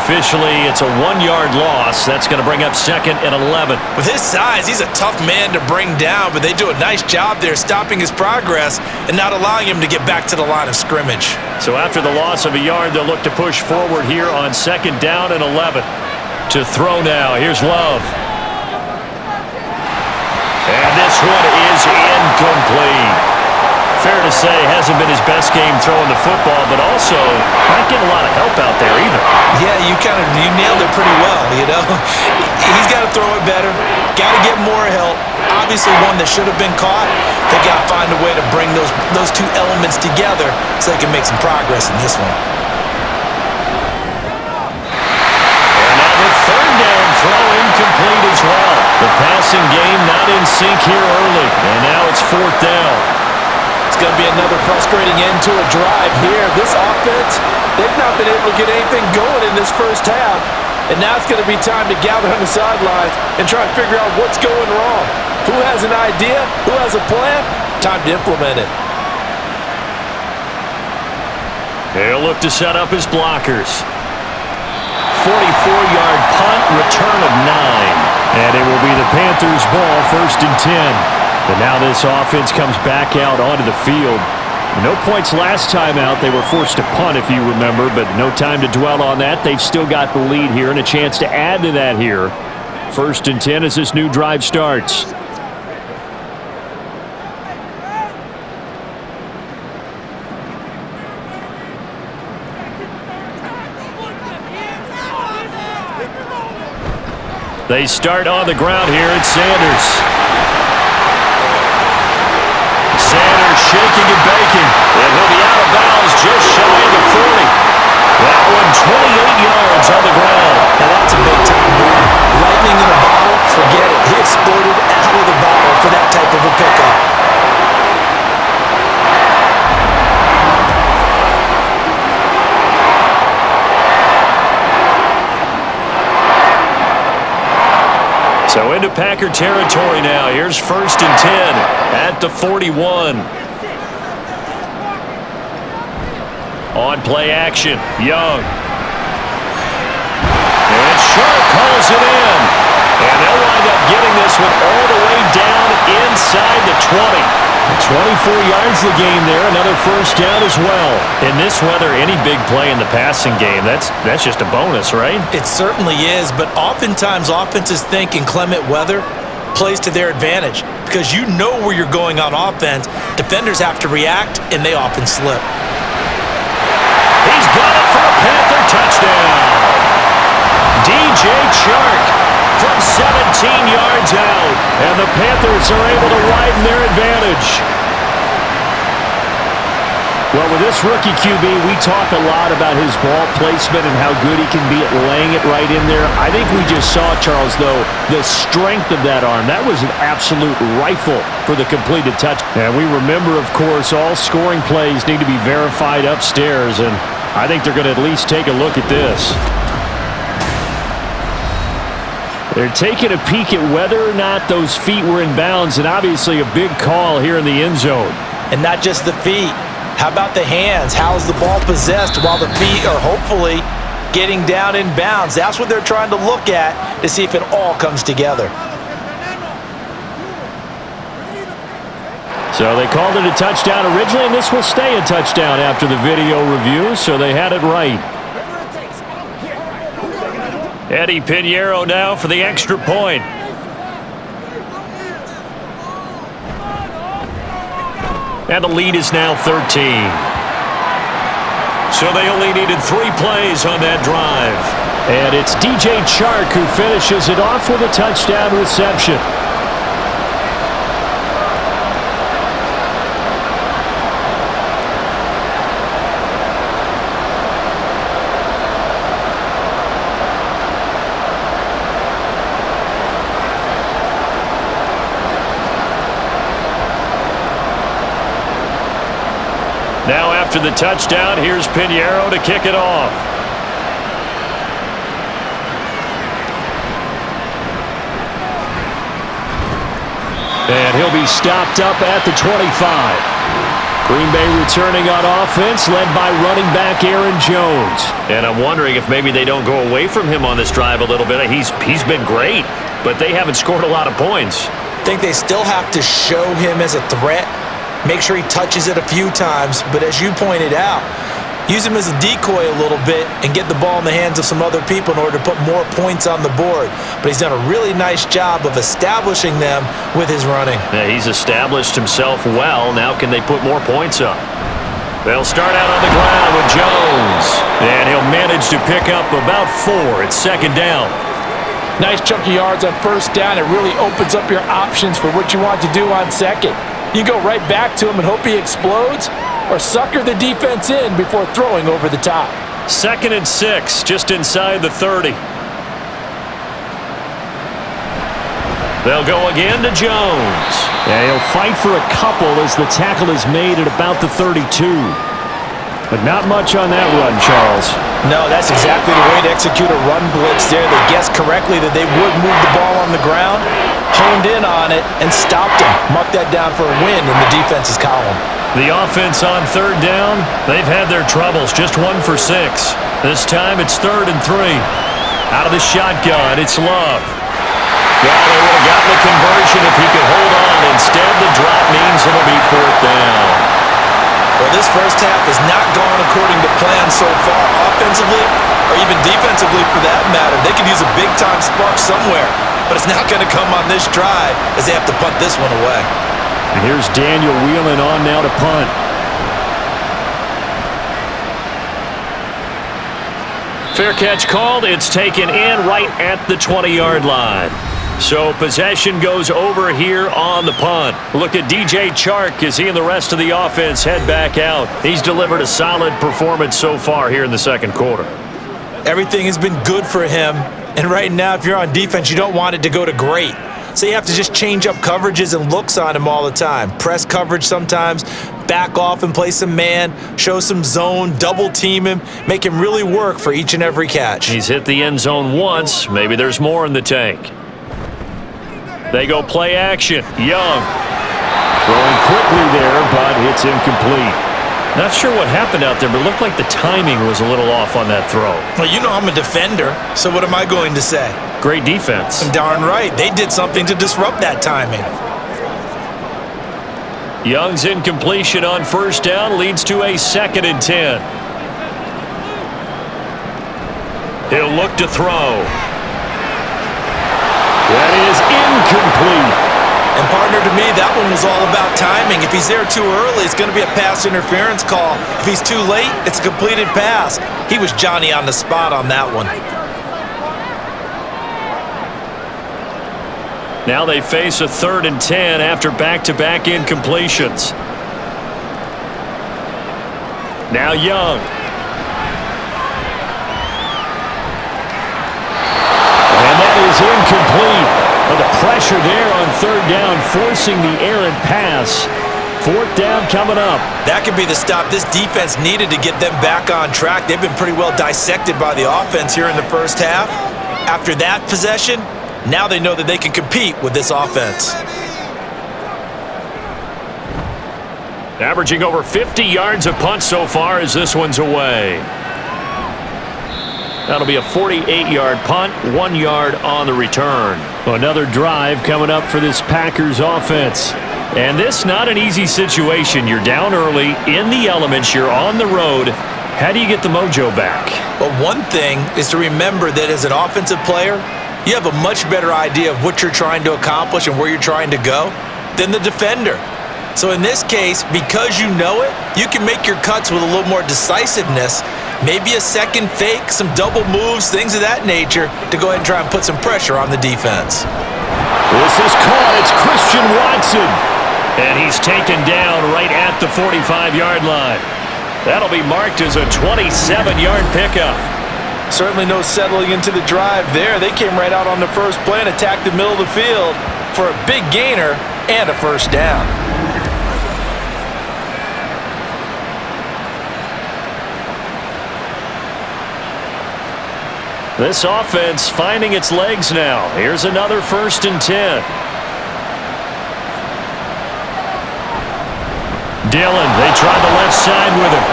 Officially, it's a 1-yard loss. That's going to bring up 2nd and 11. With his size, he's a tough man to bring down, but they do a nice job there stopping his progress and not allowing him to get back to the line of scrimmage. So after the loss of a yard, they'll look to push forward here on 2nd down and 11. To throw now, here's Love. And this one is incomplete. Fair to say, hasn't been his best game throwing the football, but also not getting a lot of help out there either. Yeah, you nailed it pretty well, you know. He's got to throw it better, got to get more help. Obviously one that should have been caught. They got to find a way to bring those two elements together so they can make some progress in this one. And now the third down throw incomplete as well. The passing game not in sync here early, and now it's fourth down. It's going to be another frustrating end to a drive here. This offense, they've not been able to get anything going in this first half. And now it's going to be time to gather on the sidelines and try and figure out what's going wrong. Who has an idea? Who has a plan? Time to implement it. He'll look to set up his blockers. 44-yard punt, return of 9. And it will be the Panthers' ball, 1st and 10. And now this offense comes back out onto the field. No points last time out. They were forced to punt, if you remember, but no time to dwell on that. They've still got the lead here and a chance to add to that here. 1st and 10 as this new drive starts. They start on the ground here. It's Sanders. Sanders shaking and baking, and he'll be out of bounds just shy of the 40. That one 28 yards on the ground. Now that's a big-time move. Lightning in a bottle, forget it. He exploded out of the bottle for that type of a pickup. So into Packer territory now. Here's 1st and 10 at the 41. On play action, Young. And Sharp calls it in. And they'll wind up getting this one all the way down inside the 20. 24 yards the game there, another 1st down as well. In this weather, any big play in the passing game, that's just a bonus, right? It certainly is, but oftentimes offenses think inclement weather plays to their advantage because you know where you're going on offense. Defenders have to react, and they often slip. He's got it for a Panther touchdown. DJ Chark from 17 yards out, and the Panthers are able to widen their advantage. Well, with this rookie QB, we talk a lot about his ball placement and how good he can be at laying it right in there. I think we just saw, Charles, though, the strength of that arm. That was an absolute rifle for the completed touch. And we remember, of course, all scoring plays need to be verified upstairs, and I think they're going to at least take a look at this. They're taking a peek at whether or not those feet were in bounds, and obviously a big call here in the end zone. And not just the feet. How about the hands? How's the ball possessed while the feet are hopefully getting down in bounds? That's what they're trying to look at to see if it all comes together. So they called it a touchdown originally, and this will stay a touchdown after the video review, so they had it right. Eddie Pinheiro now for the extra point. And the lead is now 13. So they only needed 3 plays on that drive. And it's DJ Chark who finishes it off with a touchdown reception. Now after the touchdown, here's Pinheiro to kick it off. And he'll be stopped up at the 25. Green Bay returning on offense, led by running back Aaron Jones. And I'm wondering if maybe they don't go away from him on this drive a little bit. He's been great, but they haven't scored a lot of points. I think they still have to show him as a threat. Make sure he touches it a few times, but as you pointed out, use him as a decoy a little bit, and get the ball in the hands of some other people in order to put more points on the board. But he's done a really nice job of establishing them with his running. Yeah, he's established himself well. Now can they put more points up? They'll start out on the ground with Jones. And he'll manage to pick up about 4. It's second down. Nice chunk of yards on first down. It really opens up your options for what you want to do on second. You go right back to him and hope he explodes, or sucker the defense in before throwing over the top. 2nd and 6, just inside the 30. They'll go again to Jones. Yeah, he'll fight for a couple as the tackle is made at about the 32. But not much on that run, Charles. No, that's exactly the way to execute a run blitz there. They guessed correctly that they would move the ball on the ground, honed in on it, and stopped him. Mark that down for a win in the defense's column. The offense on 3rd down, they've had their troubles, just 1 for 6. This time it's 3rd and 3. Out of the shotgun, it's Love. Yeah, they would have gotten the conversion if he could hold on. Instead, the drop means it'll be 4th down. Well, this first half has not gone according to plan so far, offensively or even defensively for that matter. They could use a big-time spark somewhere, but it's not going to come on this drive as they have to punt this one away. And here's Daniel Whelan on now to punt. Fair catch called. It's taken in right at the 20-yard line. So possession goes over here on the punt. Look at DJ Chark as he and the rest of the offense head back out. He's delivered a solid performance so far here in the second quarter. Everything has been good for him, and right now if you're on defense, you don't want it to go to great. So you have to just change up coverages and looks on him all the time. Press coverage sometimes, back off and play some man, show some zone, double team him, make him really work for each and every catch. He's hit the end zone once. Maybe there's more in the tank. They go play action. Young. Throwing quickly there, but it's incomplete. Not sure what happened out there, but it looked like the timing was a little off on that throw. Well, you know I'm a defender, so what am I going to say? Great defense. Darn right. They did something to disrupt that timing. Young's incompletion on 1st down leads to a 2nd and 10. He'll look to throw. That is incomplete. And partner, to me, that one was all about timing. If he's there too early, it's going to be a pass interference call. If he's too late, it's a completed pass. He was Johnny on the spot on that one. Now they face a 3rd and 10 after back-to-back incompletions. Now Young. And that is incomplete. But the pressure there on 3rd down, forcing the errant pass. 4th down coming up. That could be the stop this defense needed to get them back on track. They've been pretty well dissected by the offense here in the first half. After that possession, now they know that they can compete with this offense. Averaging over 50 yards a punt so far as this one's away. That'll be a 48-yard punt, 1 yard on the return. Another drive coming up for this Packers offense. And this not an easy situation. You're down early, in the elements, you're on the road. How do you get the mojo back? Well, one thing is to remember that as an offensive player, you have a much better idea of what you're trying to accomplish and where you're trying to go than the defender. So in this case, because you know it, you can make your cuts with a little more decisiveness, maybe a second fake, some double moves, things of that nature, to go ahead and try and put some pressure on the defense. This is caught. It's Christian Watson. And he's taken down right at the 45-yard line. That'll be marked as a 27-yard pickup. Certainly no settling into the drive there. They came right out on the first play and attacked the middle of the field for a big gainer and a 1st down. This offense finding its legs now. Here's another 1st and 10. Dillon, they try the left side with him.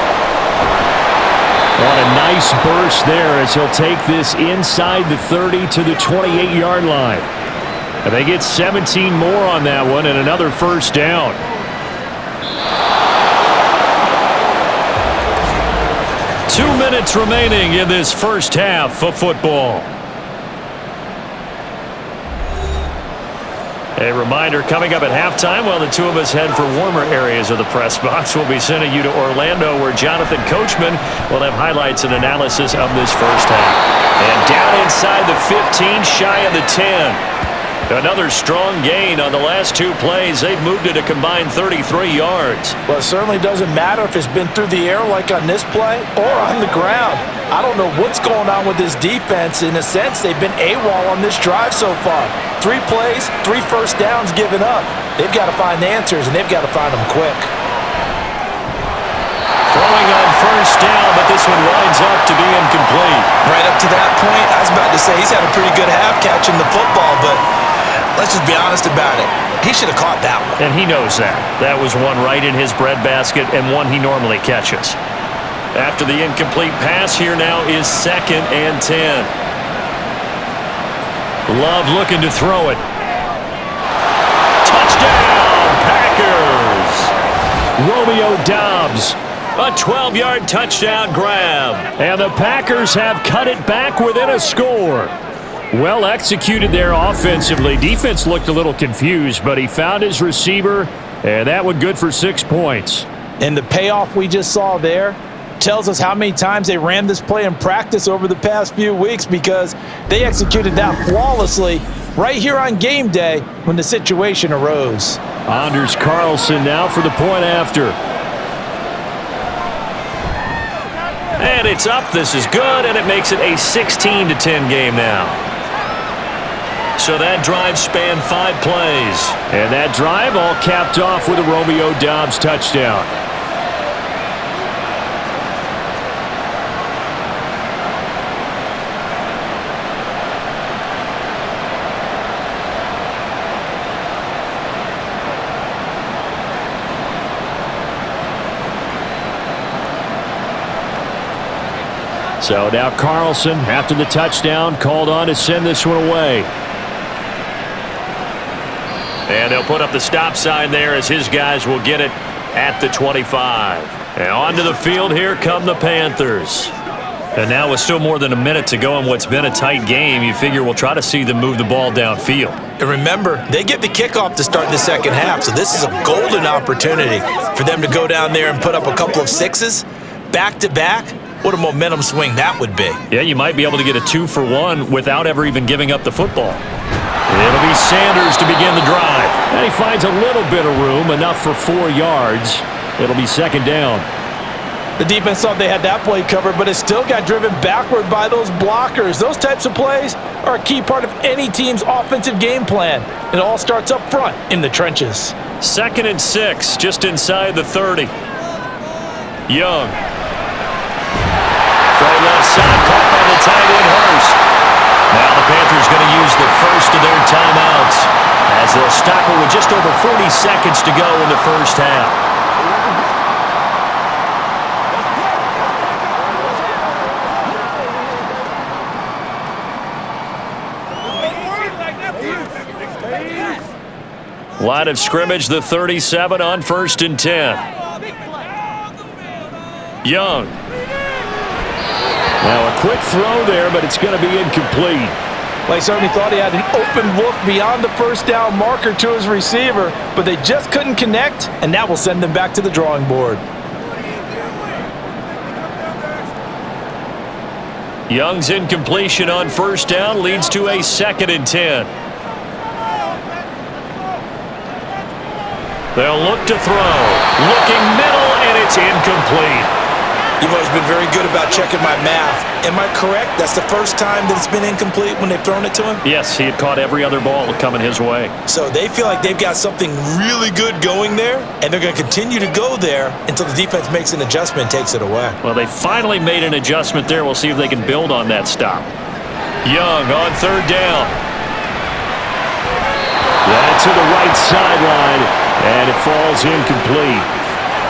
What a nice burst there as he'll take this inside the 30 to the 28-yard line. And they get 17 more on that one and another 1st down. 2 minutes remaining in this first half of football. A reminder coming up at halftime while the two of us head for warmer areas of the press box. We'll be sending you to Orlando where Jonathan Coachman will have highlights and analysis of this first half. And down inside the 15, shy of the 10. Another strong gain on the last 2 plays. They've moved it a combined 33 yards. Well, it certainly doesn't matter if it's been through the air like on this play or on the ground. I don't know what's going on with this defense. In a sense, they've been AWOL on this drive so far. 3 plays, 3 first downs given up. They've got to find answers, and they've got to find them quick. Throwing on first down, but this one winds up to be incomplete. Right up to that point, I was about to say he's had a pretty good half catching the football, but let's just be honest about it. He should have caught that one. And he knows that. That was one right in his breadbasket and one he normally catches. After the incomplete pass, here now is 2nd and 10. Love looking to throw it. Touchdown, Packers! Romeo Doubs, a 12-yard touchdown grab. And the Packers have cut it back within a score. Well executed there offensively. Defense looked a little confused, but he found his receiver, and that one good for 6 points. And the payoff we just saw there tells us how many times they ran this play in practice over the past few weeks, because they executed that flawlessly right here on game day when the situation arose. Anders Carlson now for the point after. And it's up. This is good, and it makes it a 16-10 game now. So that drive spanned 5 plays. And that drive all capped off with a Romeo Doubs touchdown. So now Carlson, after the touchdown, called on to send this one away. And they'll put up the stop sign there as his guys will get it at the 25. And onto the field, here come the Panthers. And now with still more than a minute to go in what's been a tight game, you figure we'll try to see them move the ball downfield. And remember, they get the kickoff to start the second half, so this is a golden opportunity for them to go down there and put up a couple of 6s back-to-back. What a momentum swing that would be. Yeah, you might be able to get a 2-for-1 without ever even giving up the football. It'll be Sanders to begin the drive. And he finds a little bit of room, enough for 4 yards. It'll be 2nd down. The defense thought they had that play covered, but it still got driven backward by those blockers. Those types of plays are a key part of any team's offensive game plan. It all starts up front in the trenches. 2nd and 6, just inside the 30. Young. From left side, caught by the tight end Hurst. Now the Panthers going to use the first of their timeouts as they'll stop it with just over 40 seconds to go in the first half. Line of scrimmage, the 37 on 1st and 10. Young. Now a quick throw there, but it's going to be incomplete. Well, he certainly thought he had an open look beyond the first down marker to his receiver, but they just couldn't connect, and that will send them back to the drawing board. Young's incompletion on 1st down leads to a 2nd and 10. They'll look to throw. Looking middle, and it's incomplete. You've always been very good about checking my math. Am I correct? That's the first time that it's been incomplete when they've thrown it to him? Yes, he had caught every other ball coming his way. So they feel like they've got something really good going there, and they're going to continue to go there until the defense makes an adjustment and takes it away. Well, they finally made an adjustment there. We'll see if they can build on that stop. Young on 3rd down. That's to the right sideline, and it falls incomplete.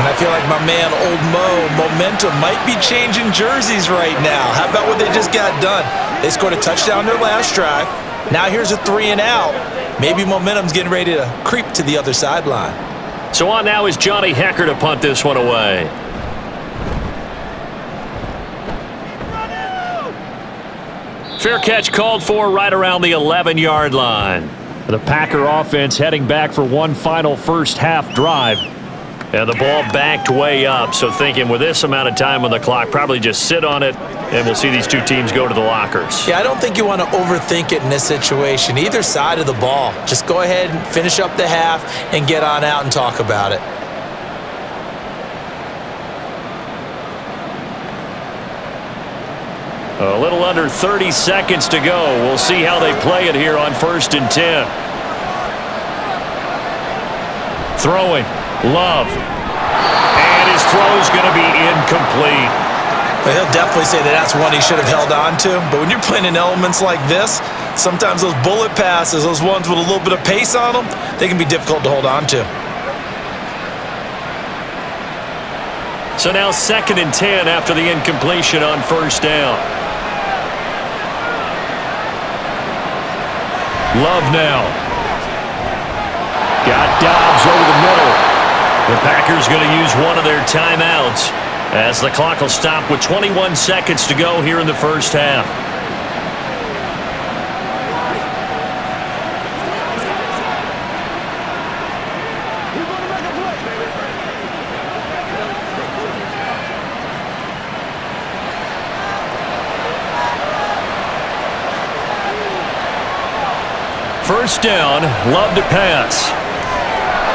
And I feel like my man, Old Mo, momentum might be changing jerseys right now. How about what they just got done? They scored a touchdown their last drive. Now here's a 3 and out. Maybe momentum's getting ready to creep to the other sideline. So on now is Johnny Hecker to punt this one away. Fair catch called for right around the 11-yard line. The Packer offense heading back for one final first half drive. And the ball backed way up, so thinking with this amount of time on the clock, probably just sit on it, and we'll see these two teams go to the lockers. Yeah, I don't think you want to overthink it in this situation. Either side of the ball. Just go ahead and finish up the half and get on out and talk about it. A little under 30 seconds to go. We'll see how they play it here on 1st and 10. Throwing. Love. And his throw's going to be incomplete. He'll definitely say that that's one he should have held on to. But when you're playing in elements like this, sometimes those bullet passes, those ones with a little bit of pace on them, they can be difficult to hold on to. So now 2nd and 10 after the incompletion on 1st down. Love now. Got Dobbs over the middle. The Packers going to use one of their timeouts as the clock will stop with 21 seconds to go here in the first half. First down, Love to pass.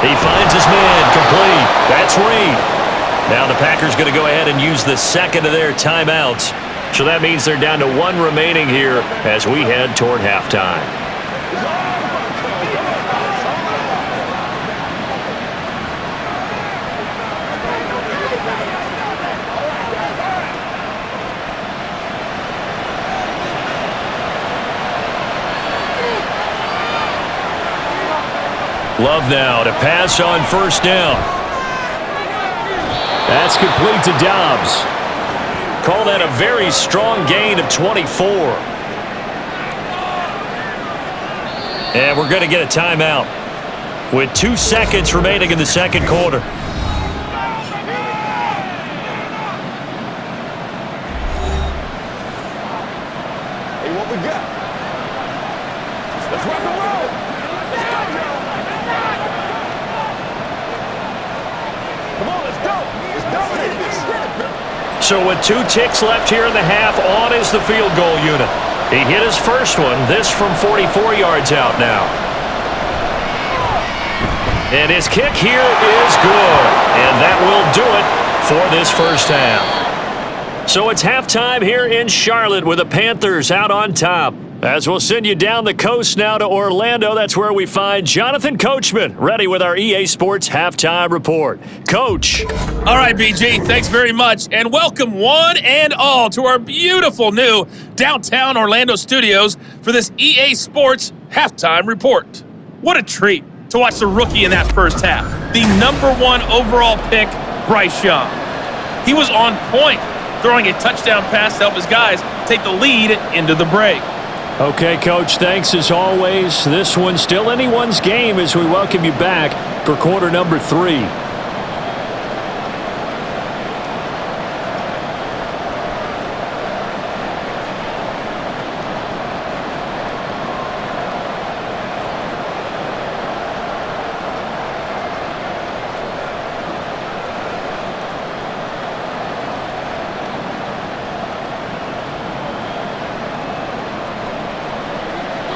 He finds his man, complete. That's Reed. Now the Packers going to go ahead and use the second of their timeouts. So that means they're down to one remaining here as we head toward halftime. Love now to pass on first down. That's complete to Dobbs. Call that a very strong gain of 24. And we're going to get a timeout with 2 seconds remaining in the second quarter. Hey, what we got? Let's rock and roll. Come on, let's go. Let's dominate this. So with 2 ticks left here in the half, on is the field goal unit. He hit his first one, this from 44 yards out now. And his kick here is good. And that will do it for this first half. So it's halftime here in Charlotte with the Panthers out on top. As we'll send you down the coast now to Orlando, that's where we find Jonathan Coachman, ready with our EA Sports Halftime Report. Coach. All right, BG, thanks very much, and welcome one and all to our beautiful new downtown Orlando studios for this EA Sports Halftime Report. What a treat to watch the rookie in that first half. The #1 overall pick, Bryce Young. He was on point, throwing a touchdown pass to help his guys take the lead into the break. Okay, Coach, thanks as always. This one's still anyone's game as we welcome you back for quarter number 3.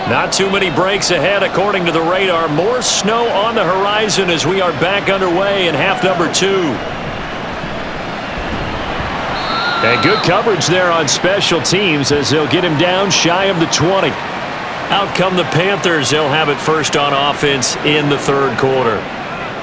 Not too many breaks ahead according to the radar. More snow on the horizon as we are back underway in half number 2. And good coverage there on special teams as they'll get him down shy of the 20. Out come the Panthers. They'll have it first on offense in the third quarter.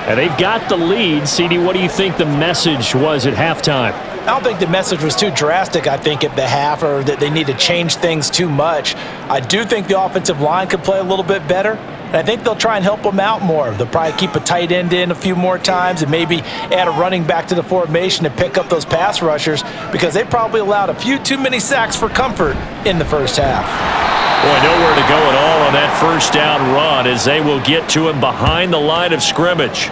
And they've got the lead. CD, what do you think the message was at halftime? I don't think the message was too drastic, I think, at the half, or that they need to change things too much. I do think the offensive line could play a little bit better, and I think they'll try and help them out more. They'll probably keep a tight end in a few more times and maybe add a running back to the formation to pick up those pass rushers because they probably allowed a few too many sacks for comfort in the first half. Boy, nowhere to go at all on that first down run as they will get to him behind the line of scrimmage.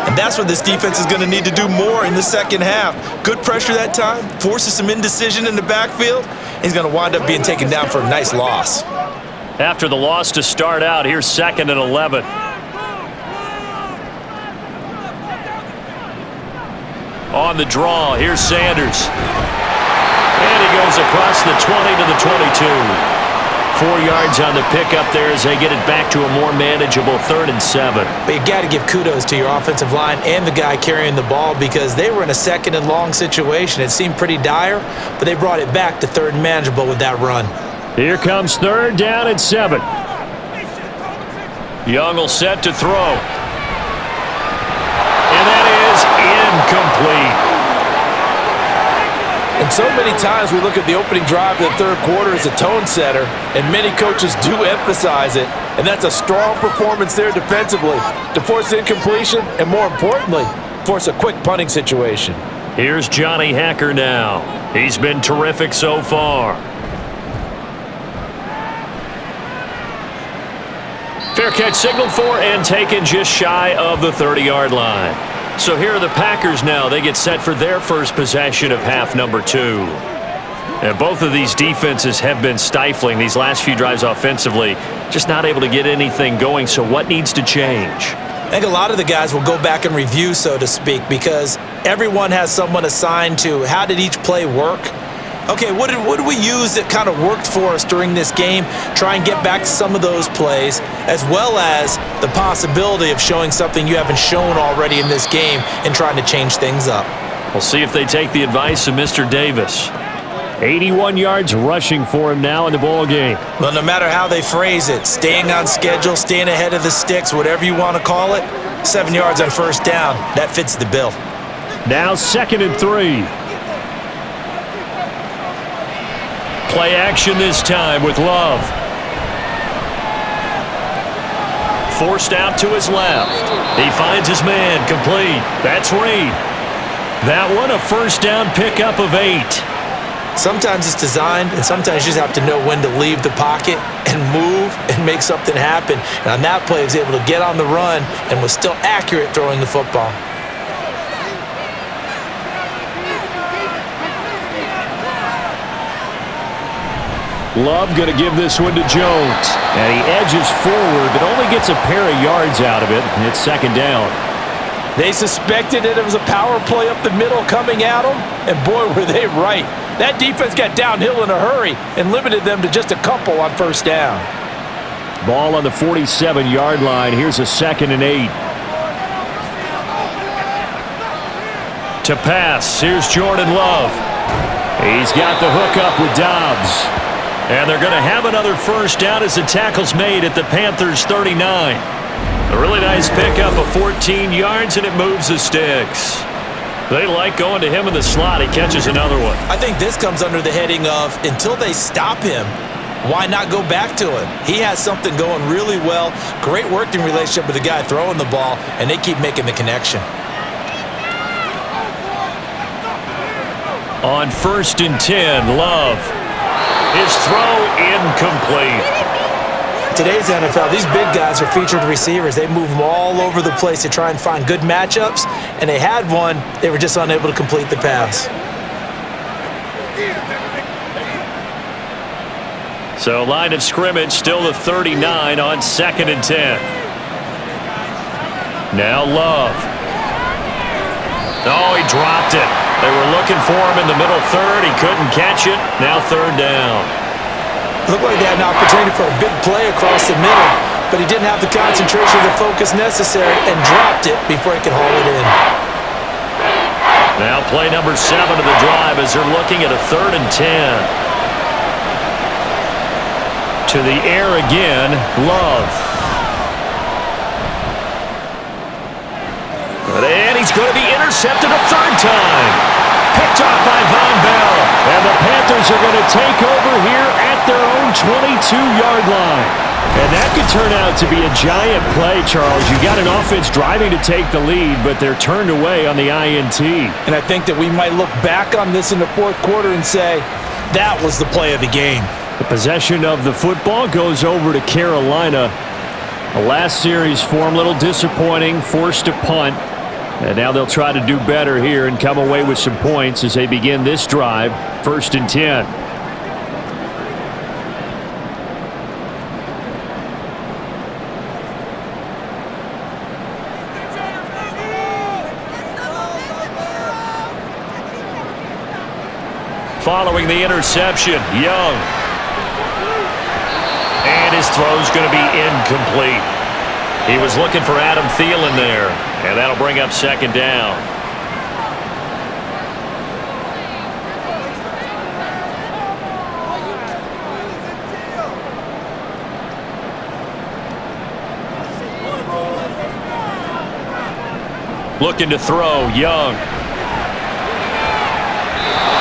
And that's what this defense is going to need to do more in the second half. Good pressure that time, forces some indecision in the backfield, He's going to wind up being taken down for a nice loss. After the loss to start out, here's 2nd and 11. On the draw, here's Sanders. And he goes across the 20 to the 22. 4 yards on the pickup there as they get it back to a more manageable 3rd and 7. But you got to give kudos to your offensive line and the guy carrying the ball because they were in a 2nd and long situation. It seemed pretty dire, but they brought it back to 3rd and manageable with that run. Here comes 3rd down and 7. Young will set to throw. And that is incomplete. And so many times we look at the opening drive of the 3rd quarter as a tone setter, and many coaches do emphasize it, and that's a strong performance there defensively to force incompletion and, more importantly, force a quick punting situation. Here's Johnny Hacker now. He's been terrific so far. Fair catch signaled for and taken just shy of the 30-yard line. So here are the Packers now. They get set for their first possession of half number 2. And both of these defenses have been stifling these last few drives offensively, just not able to get anything going. So what needs to change? I think a lot of the guys will go back and review, so to speak, because everyone has someone assigned to how did each play work. Okay, what did we use that kind of worked for us during this game? Try and get back to some of those plays, as well as the possibility of showing something you haven't shown already in this game and trying to change things up. We'll see if they take the advice of Mr. Davis. 81 yards rushing for him now in the ball game. Well, no matter how they phrase it, staying on schedule, staying ahead of the sticks, whatever you want to call it, 7 yards on 1st down, that fits the bill. Now 2nd and 3. Play action this time with Love. Forced out to his left. He finds his man complete. That's Reed. That one a 1st down pickup of 8. Sometimes it's designed, and sometimes you just have to know when to leave the pocket and move and make something happen. And on that play, he was able to get on the run and was still accurate throwing the football. Love going to give this one to Jones. And he edges forward, but only gets a pair of yards out of it. And it's 2nd down. They suspected it was a power play up the middle coming at them, and boy, were they right. That defense got downhill in a hurry and limited them to just a couple on 1st down. Ball on the 47-yard line. Here's a 2nd and 8. To pass, here's Jordan Love. He's got the hook up with Dobbs. And they're going to have another 1st down as the tackle's made at the Panthers' 39. A really nice pickup of 14 yards, and it moves the sticks. They like going to him in the slot. He catches another one. I think this comes under the heading of until they stop him, why not go back to him? He has something going really well. Great working relationship with the guy throwing the ball, and they keep making the connection. On 1st and 10, Love. His throw incomplete. Today's NFL, these big guys are featured receivers. They move them all over the place to try and find good matchups, and they had one. They were just unable to complete the pass. So line of scrimmage still the 39 on 2nd and 10. Now Love. Oh, he dropped it. They were looking for him in the middle 3rd. He couldn't catch it. Now 3rd down. Looked like they had an opportunity for a big play across the middle, but he didn't have the concentration or the focus necessary and dropped it before he could haul it in. Now play number 7 of the drive as they're looking at a 3rd and 10. To the air again, Love. And he's going to be intercepted a 3rd time. Picked off by Von Bell. And the Panthers are going to take over here at their own 22-yard line. And that could turn out to be a giant play, Charles. You got an offense driving to take the lead, but they're turned away on the INT. And I think that we might look back on this in the 4th quarter and say, that was the play of the game. The possession of the football goes over to Carolina. The last series for them, a little disappointing, forced to punt. And now they'll try to do better here and come away with some points as they begin this drive, 1st and 10. following the interception. Young. And his throw's going to be incomplete. He was looking for Adam Thielen there, and that'll bring up second down. Looking to throw, Young.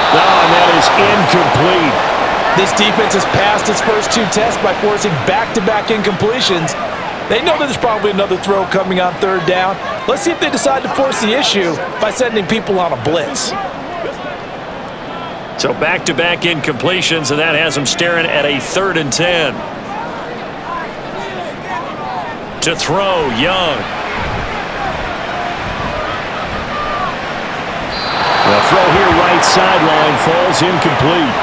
Oh, and that is incomplete. This defense has passed its first two tests by forcing back-to-back incompletions. They know that there's probably another throw coming on third down. Let's see if they decide to force the issue by sending people on a blitz. So back-to-back incompletions, and that has them staring at a 3rd and 10. To throw, Young. The throw here right sideline falls incomplete.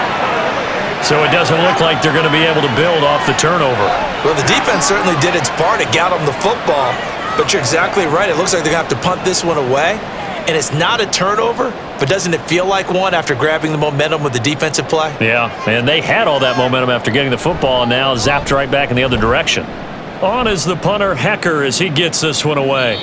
So it doesn't look like they're going to be able to build off the turnover. Well, the defense certainly did its part. It got them the football. But you're exactly right. It looks like they're going to have to punt this one away. And it's not a turnover, but doesn't it feel like one after grabbing the momentum with the defensive play? Yeah, and they had all that momentum after getting the football, and now zapped right back in the other direction. On is the punter, Hecker, as he gets this one away.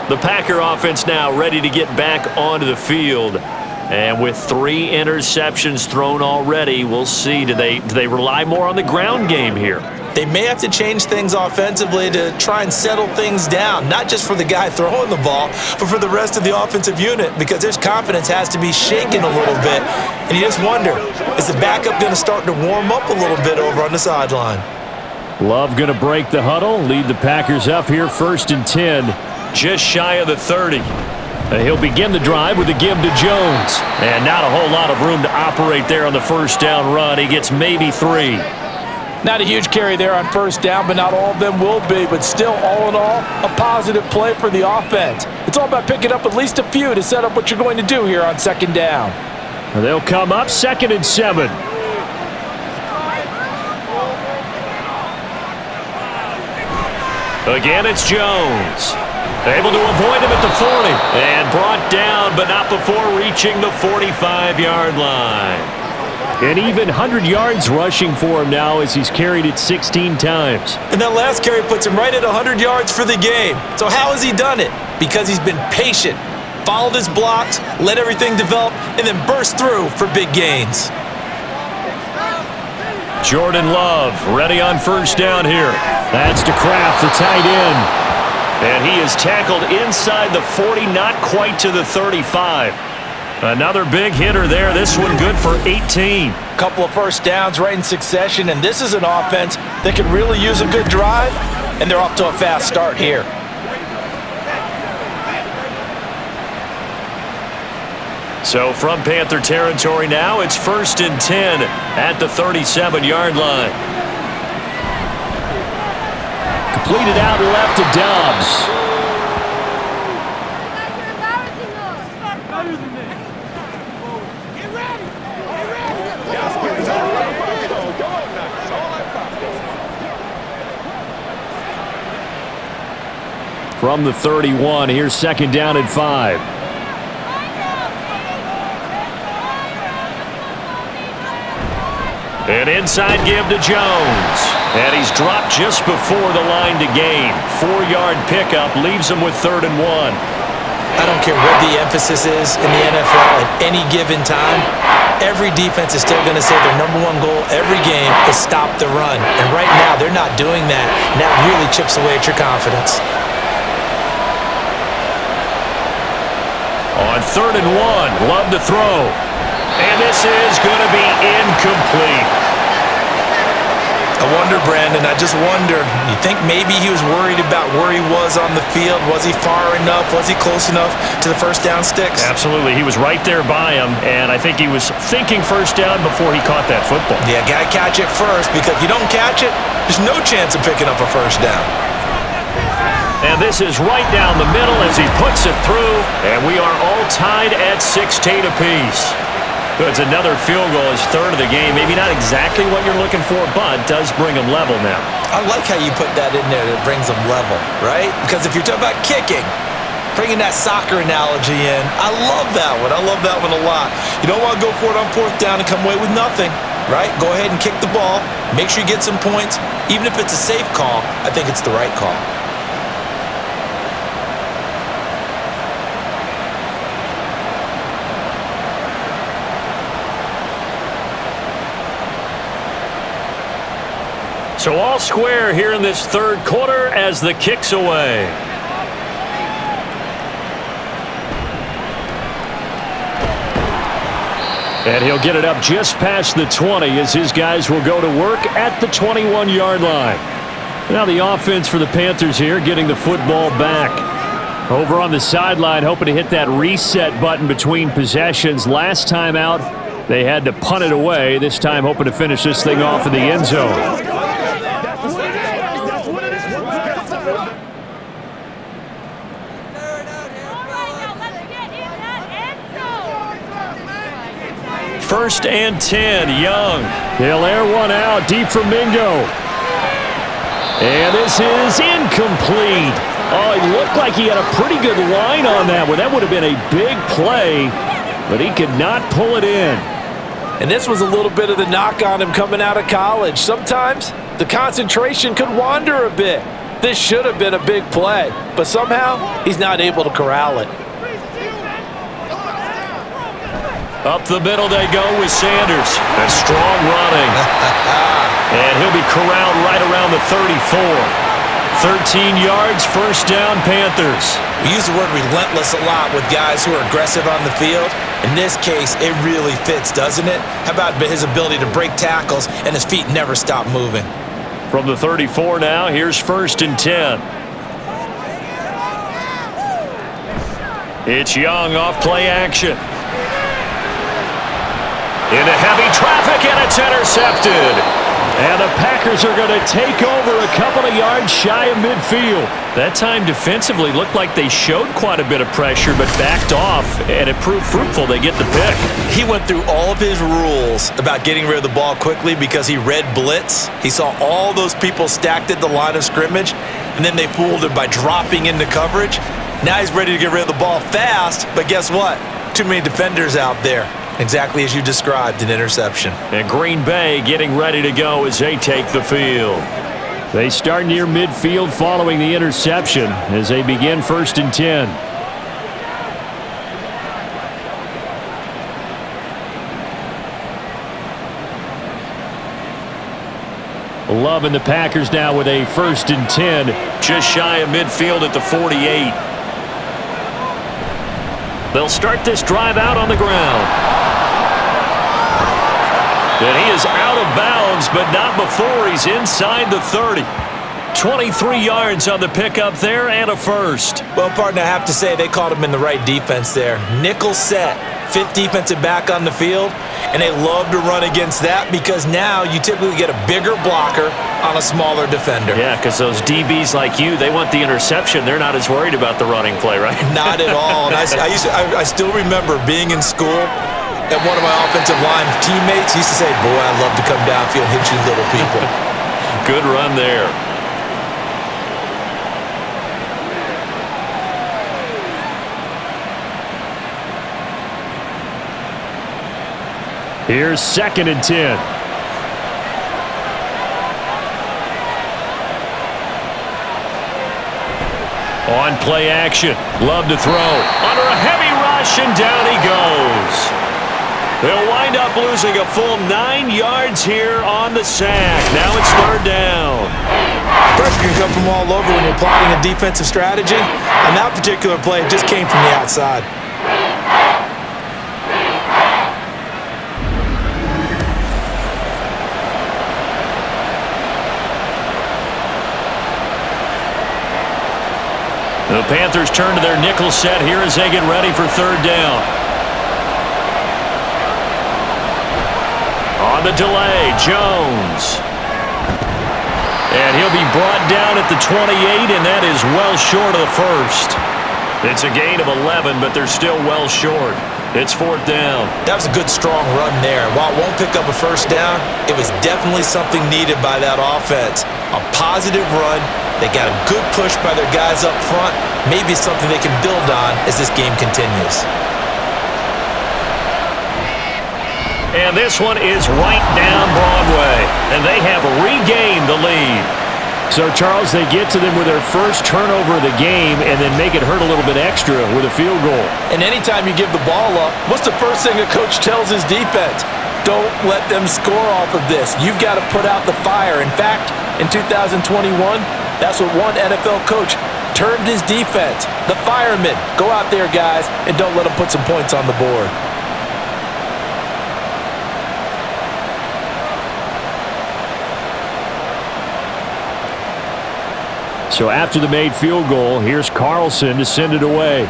The Packer offense now ready to get back onto the field. And with 3 interceptions thrown already, we'll see. Do they rely more on the ground game here? They may have to change things offensively to try and settle things down, not just for the guy throwing the ball, but for the rest of the offensive unit, because their confidence has to be shaken a little bit. And you just wonder, is the backup going to start to warm up a little bit over on the sideline? Love going to break the huddle, lead the Packers up here 1st and 10. Just shy of the 30. He'll begin the drive with a give to Jones. And not a whole lot of room to operate there on the first down run. He gets maybe 3. Not a huge carry there on first down, but not all of them will be. But still, all in all, a positive play for the offense. It's all about picking up at least a few to set up what you're going to do here on second down. They'll come up 2nd and 7. Again, it's Jones. Able to avoid him at the 40. And brought down, but not before reaching the 45-yard line. An even 100 yards rushing for him now as he's carried it 16 times. And that last carry puts him right at 100 yards for the game. So how has he done it? Because he's been patient, followed his blocks, let everything develop, and then burst through for big gains. Jordan Love ready on first down here. That's to Kraft, the tight end. And he is tackled inside the 40, not quite to the 35. Another big hitter there. This one good for 18. Couple of first downs right in succession, and this is an offense that could really use a good drive, and they're off to a fast start here. So from Panther territory now, it's 1st and 10 at the 37-yard line. Completed out left to Dobbs. From the 31, here's 2nd down and 5. An inside give to Jones. And he's dropped just before the line to gain. 4-yard pickup leaves him with 3rd and 1. I don't care what the emphasis is in the NFL at any given time. Every defense is still going to say their #1 goal every game is stop the run. And right now, they're not doing that. And that really chips away at your confidence. On 3rd and 1, Love to throw. And this is going to be incomplete. I wonder, Brandon, I just wonder, you think maybe he was worried about where he was on the field? Was he far enough? Was he close enough to the first down sticks? Absolutely. He was right there by him, and I think he was thinking first down before he caught that football. Yeah, got to catch it first, because if you don't catch it, there's no chance of picking up a first down. And this is right down the middle as he puts it through, and we are all tied at 16 apiece. It's another field goal, his 3rd of the game. Maybe not exactly what you're looking for, but does bring him level now. I like how you put that in there that brings them level, right? Because if you're talking about kicking, Bringing that soccer analogy in. I love that one. I love that one a lot. You don't want to go for it on fourth down and come away with nothing, right? Go ahead and kick the ball. Make sure you get some points. Even if it's a safe call, I think it's the right call. So all square here in this third quarter as the kick's away. And he'll get it up just past the 20 as his guys will go to work at the 21-yard line. Now the offense for the Panthers here getting the football back. Over on the sideline hoping to hit that reset button between possessions. Last time out they had to punt it away. This time hoping to finish this thing off in the end zone. First and 10, Young. He'll air one out deep from Mingo. And this is incomplete. Oh, it looked like he had a pretty good line on that one. That would have been a big play, but he could not pull it in. And this was a little bit of the knock on him coming out of college. Sometimes the concentration could wander a bit. This should have been a big play, but somehow he's not able to corral it. Up the middle they go with Sanders. And strong running. And he'll be corralled right around the 34. 13 yards, first down, Panthers. We use the word relentless a lot with guys who are aggressive on the field. In this case, it really fits, doesn't it? How about his ability to break tackles and his feet never stop moving? From the 34 now, here's first and 10. It's Young off play action. Into heavy traffic, and it's intercepted. And the Packers are going to take over a couple of yards shy of midfield. That time defensively looked like they showed quite a bit of pressure, but backed off, and it proved fruitful. They get the pick. He went through all of his rules about getting rid of the ball quickly because he read blitz. He saw all those people stacked at the line of scrimmage, and then they fooled him by dropping into coverage. Now he's ready to get rid of the ball fast, but guess what? Too many defenders out there. Exactly as you described, an interception. And Green Bay getting ready to go as they take the field. They start near midfield following the interception as they begin first and 10. Love and the Packers now with a first and 10. Just shy of midfield at the 48. They'll start this drive out on the ground. And he is out of bounds, but not before he's inside the 30. 23 yards on the pickup there and a first. Well, partner, I have to say they called him in the right defense there. Nickel set, fifth defensive back on the field, and they love to run against that because now you typically get a bigger blocker on a smaller defender. Yeah, because those DBs like you, they want the interception. They're not as worried about the running play, right? Not at all. And I still remember being in school, and one of my offensive line teammates used to say, boy, I love to come downfield and hit you little people. Good run there. Here's second and 10. On play action. Love to throw. Under a heavy rush, and down he goes. They'll wind up losing a full 9 yards here on the sack. Now it's third down. Pressure can come from all over when you're plotting a defensive strategy. On that particular play, it just came from the outside. The Panthers turn to their nickel set here as they get ready for third down. On the delay, Jones. And he'll be brought down at the 28, and that is well short of the first. It's a gain of 11, but they're still well short. It's fourth down. That was a good, strong run there. While it won't pick up a first down, it was definitely something needed by that offense. A positive run They got a good push by their guys up front. Maybe something they can build on as this game continues. And this one is right down Broadway, and they have regained the lead. So, Charles, they get to them with their first turnover of the game and then make it hurt a little bit extra with a field goal. And anytime you give the ball up, what's the first thing a coach tells his defense? Don't let them score off of this. You've got to put out the fire. In fact, in 2021, that's what one NFL coach termed his defense. The firemen. Go out there, guys, and don't let them put some points on the board. So after the made field goal, here's Carlson to send it away.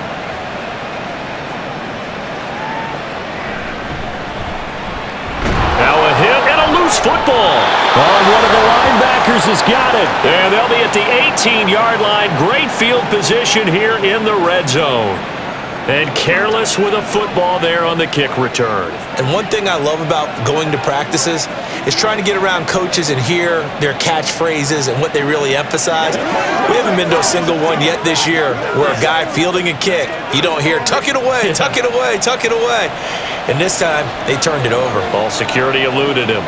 Now a hit and a loose football. Oh, one of the linebackers has got it. And they'll be at the 18-yard line. Great field position here in the red zone. And careless with a football there on the kick return. And one thing I love about going to practices is trying to get around coaches and hear their catchphrases and what they really emphasize. We haven't been to a single one yet this year where a guy fielding a kick, you don't hear, tuck it away, tuck it away, tuck it away. And this time, they turned it over. Ball security eluded him.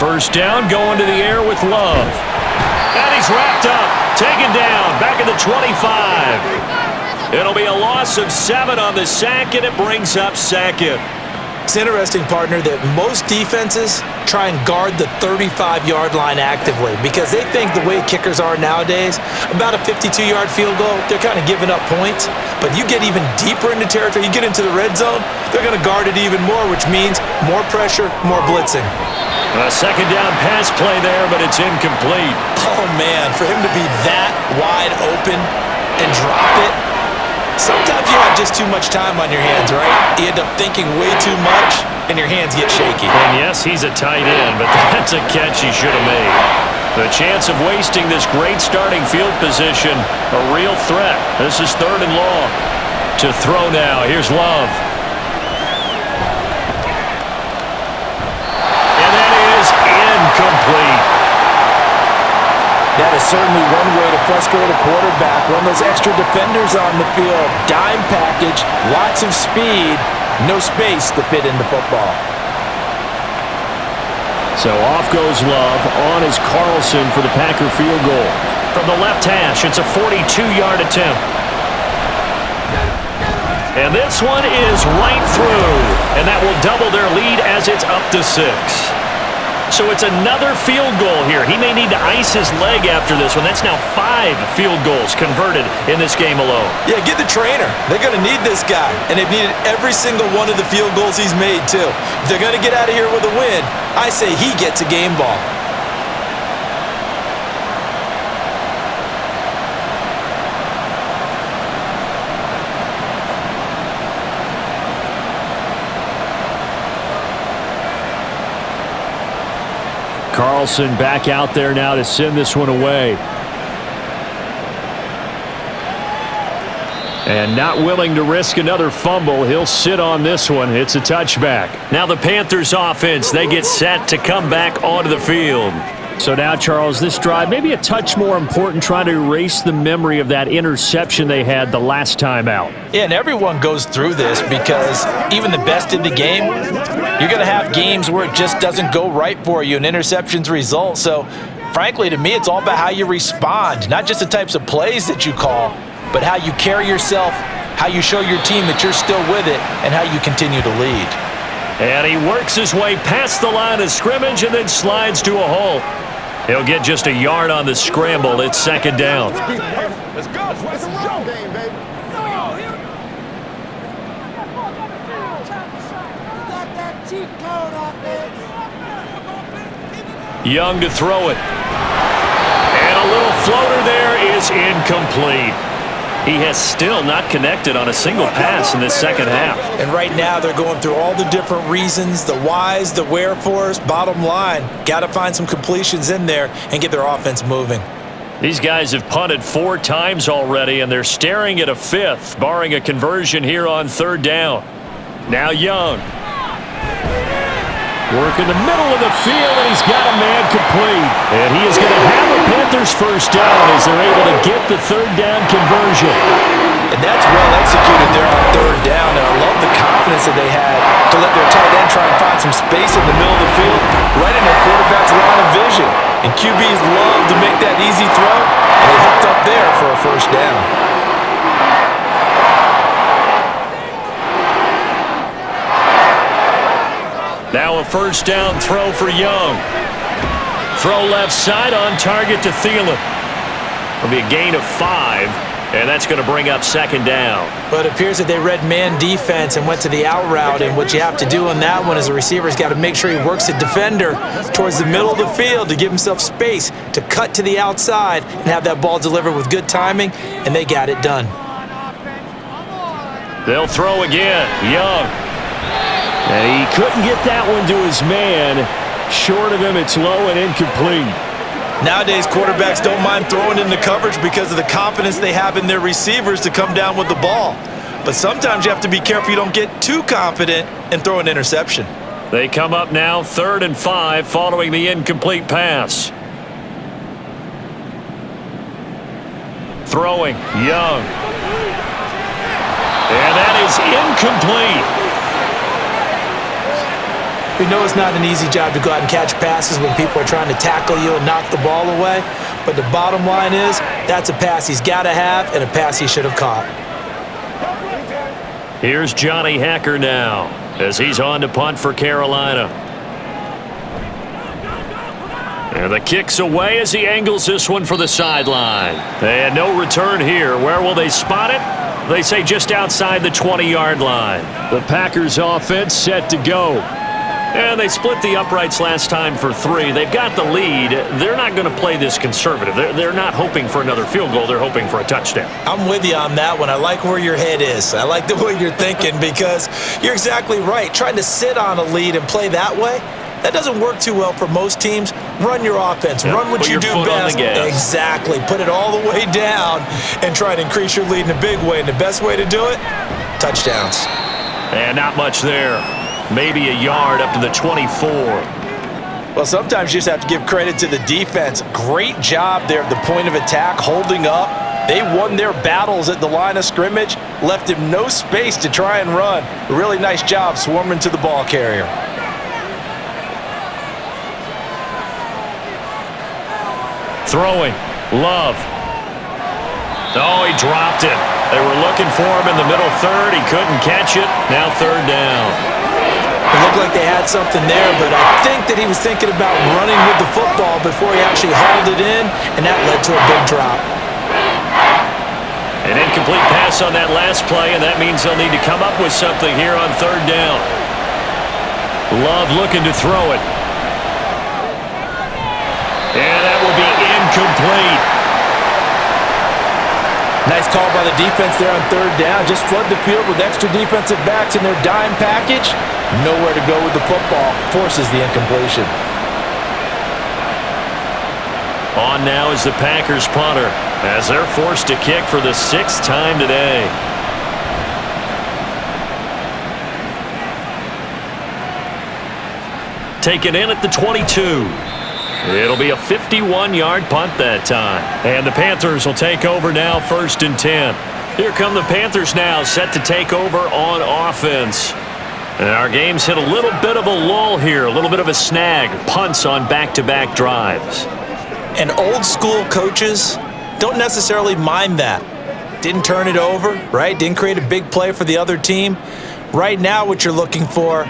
First down, going to the air with Love. And he's wrapped up, taken down, back at the 25. It'll be a loss of 7 on the sack, and it brings up second. It's interesting, partner, that most defenses try and guard the 35-yard line actively because they think the way kickers are nowadays, about a 52-yard field goal, they're kind of giving up points. But you get even deeper into territory, you get into the red zone, they're going to guard it even more, which means more pressure, more blitzing. A second down pass play there, but it's incomplete. Oh, man, for him to be that wide open and drop it, sometimes you have just too much time on your hands, right? You end up thinking way too much, and your hands get shaky. And yes, he's a tight end, but that's a catch he should have made. The chance of wasting this great starting field position, a real threat. This is 3rd and long. To throw now, here's Love. And that is incomplete. That is certainly one way to frustrate a quarterback. Run those extra defenders on the field. Dime package, lots of speed, no space to fit into football. So off goes Love. On is Carlson for the Packer field goal. From the left hash, it's a 42-yard attempt. And this one is right through. And that will double their lead as it's up to 6. So it's another field goal here. He may need to ice his leg after this one. That's now 5 field goals converted in this game alone. Yeah, get the trainer. They're going to need this guy. And they've needed every single one of the field goals he's made, too. If they're going to get out of here with a win, I say he gets a game ball. Carlson back out there now to send this one away. And not willing to risk another fumble. He'll sit on this one. It's a touchback. Now the Panthers offense, they get set to come back onto the field. So now, Charles, this drive maybe a touch more important, trying to erase the memory of that interception they had the last time out. Yeah, and everyone goes through this because even the best in the game, you're going to have games where it just doesn't go right for you and interceptions result. So, frankly, to me, it's all about how you respond, not just the types of plays that you call, but how you carry yourself, how you show your team that you're still with it, and how you continue to lead. And he works his way past the line of scrimmage and then slides to a halt. He'll get just a yard on the scramble. It's 2nd down. Let's go. It's a road game, baby. Young to throw it. And a little floater there is incomplete. He has still not connected on a single pass in this second half. And right now they're going through all the different reasons, the whys, the wherefores. Bottom line, got to find some completions in there and get their offense moving. These guys have punted 4 times already, and they're staring at a 5th, barring a conversion here on 3rd down. Now Young. Working the middle of the field, and he's got a man complete. And he is going to have a Panthers first down as they're able to get the third down conversion. And that's well executed there on third down. And I love the confidence that they had to let their tight end try and find some space in the middle of the field, right in their quarterback's line of vision. And QBs love to make that easy throw, and they hooked up there for a first down. Now a first down throw for Young. Throw left side on target to Thielen. It'll be a gain of 5, and that's going to bring up second down. But it appears that they read man defense and went to the out route, and what you have to do on that one is the receiver's got to make sure he works the defender towards the middle of the field to give himself space to cut to the outside and have that ball delivered with good timing, and they got it done. They'll throw again. Young. And he couldn't get that one to his man. Short of him, it's low and incomplete. Nowadays, quarterbacks don't mind throwing into coverage because of the confidence they have in their receivers to come down with the ball. But sometimes you have to be careful you don't get too confident and throw an interception. They come up now 3rd and 5 following the incomplete pass. Throwing, Young. And that is incomplete. We know it's not an easy job to go out and catch passes when people are trying to tackle you and knock the ball away. But the bottom line is, that's a pass he's got to have and a pass he should have caught. Here's Johnny Hacker now as he's on to punt for Carolina. And the kick's away as he angles this one for the sideline. And no return here. Where will they spot it? They say just outside the 20-yard line. The Packers offense set to go. And they split the uprights last time for 3. They've got the lead. They're not going to play this conservative. They're not hoping for another field goal. They're hoping for a touchdown. I'm with you on that one. I like where your head is. I like the way you're thinking because you're exactly right. Trying to sit on a lead and play that way, that doesn't work too well for most teams. Run your offense. Run what you do best. Exactly. Put it all the way down and try to increase your lead in a big way. And the best way to do it, touchdowns. And not much there. Maybe a yard up to the 24. Well, sometimes you just have to give credit to the defense. Great job there at the point of attack, holding up. They won their battles at the line of scrimmage, left him no space to try and run. A really nice job swarming to the ball carrier. Throwing. Love. Oh, he dropped it. They were looking for him in the middle third. He couldn't catch it. Now third down. It looked like they had something there, but I think that he was thinking about running with the football before he actually hauled it in, and that led to a big drop. An incomplete pass on that last play, and that means they'll need to come up with something here on third down. Love looking to throw it. And that will be incomplete. Nice call by the defense there on third down. Just flood the field with extra defensive backs in their dime package. Nowhere to go with the football. Forces the incompletion. On now is the Packers punter as they're forced to kick for the 6th time today. Taken in at the 22. It'll be a 51-yard punt that time. And the Panthers will take over now 1st and 10. Here come the Panthers now, set to take over on offense. And our game's hit a little bit of a lull here, a little bit of a snag. Punts on back-to-back drives. And old-school coaches don't necessarily mind that. Didn't turn it over, right? Didn't create a big play for the other team. Right now what you're looking for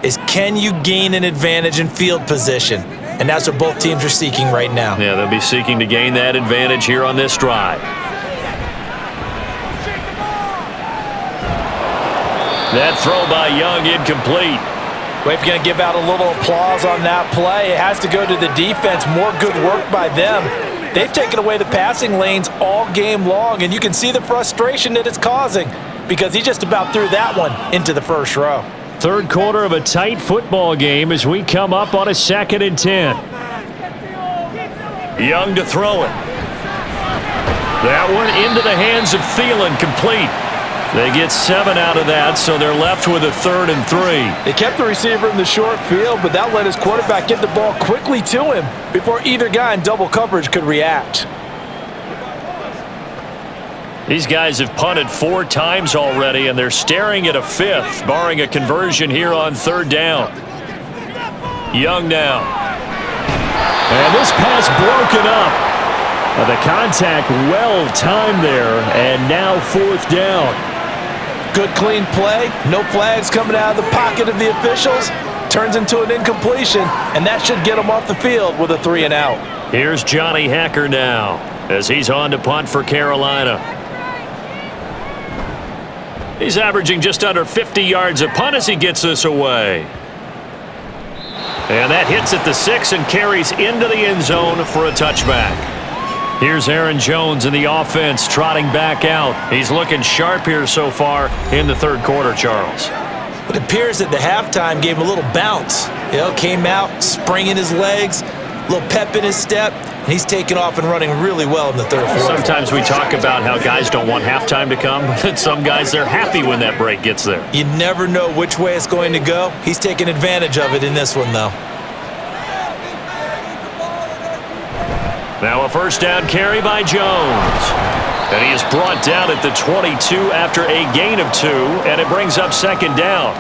is can you gain an advantage in field position? And that's what both teams are seeking right now. Yeah, they'll be seeking to gain that advantage here on this drive. That throw by Young incomplete. Well, if you're going to give out a little applause on that play, it has to go to the defense. More good work by them. They've taken away the passing lanes all game long, and you can see the frustration that it's causing because he just about threw that one into the first row. Third quarter of a tight football game as we come up on a 2nd and 10. Young to throw it. That one into the hands of Thielen, complete. They get 7 out of that, so they're left with a 3rd and 3. They kept the receiver in the short field, but that let his quarterback get the ball quickly to him before either guy in double coverage could react. These guys have punted 4 times already, and they're staring at a 5th, barring a conversion here on 3rd down. Young now. And this pass broken up. The contact well timed there, and now 4th down. Good clean play, no flags coming out of the pocket of the officials. Turns into an incompletion, and that should get him off the field with a 3 and out. Here's Johnny Hacker now as he's on to punt for Carolina. He's averaging just under 50 yards a punt as he gets this away. And that hits at the 6 and carries into the end zone for a touchback. Here's Aaron Jones in the offense trotting back out. He's looking sharp here so far in the 3rd quarter, Charles. It appears that the halftime gave him a little bounce. Came out, spring in his legs, a little pep in his step, and he's taking off and running really well in the 3rd quarter. Sometimes we talk about how guys don't want halftime to come, but some guys, they're happy when that break gets there. You never know which way it's going to go. He's taking advantage of it in this one, though. Now a 1st down carry by Jones. And he is brought down at the 22 after a gain of 2, and it brings up 2nd down.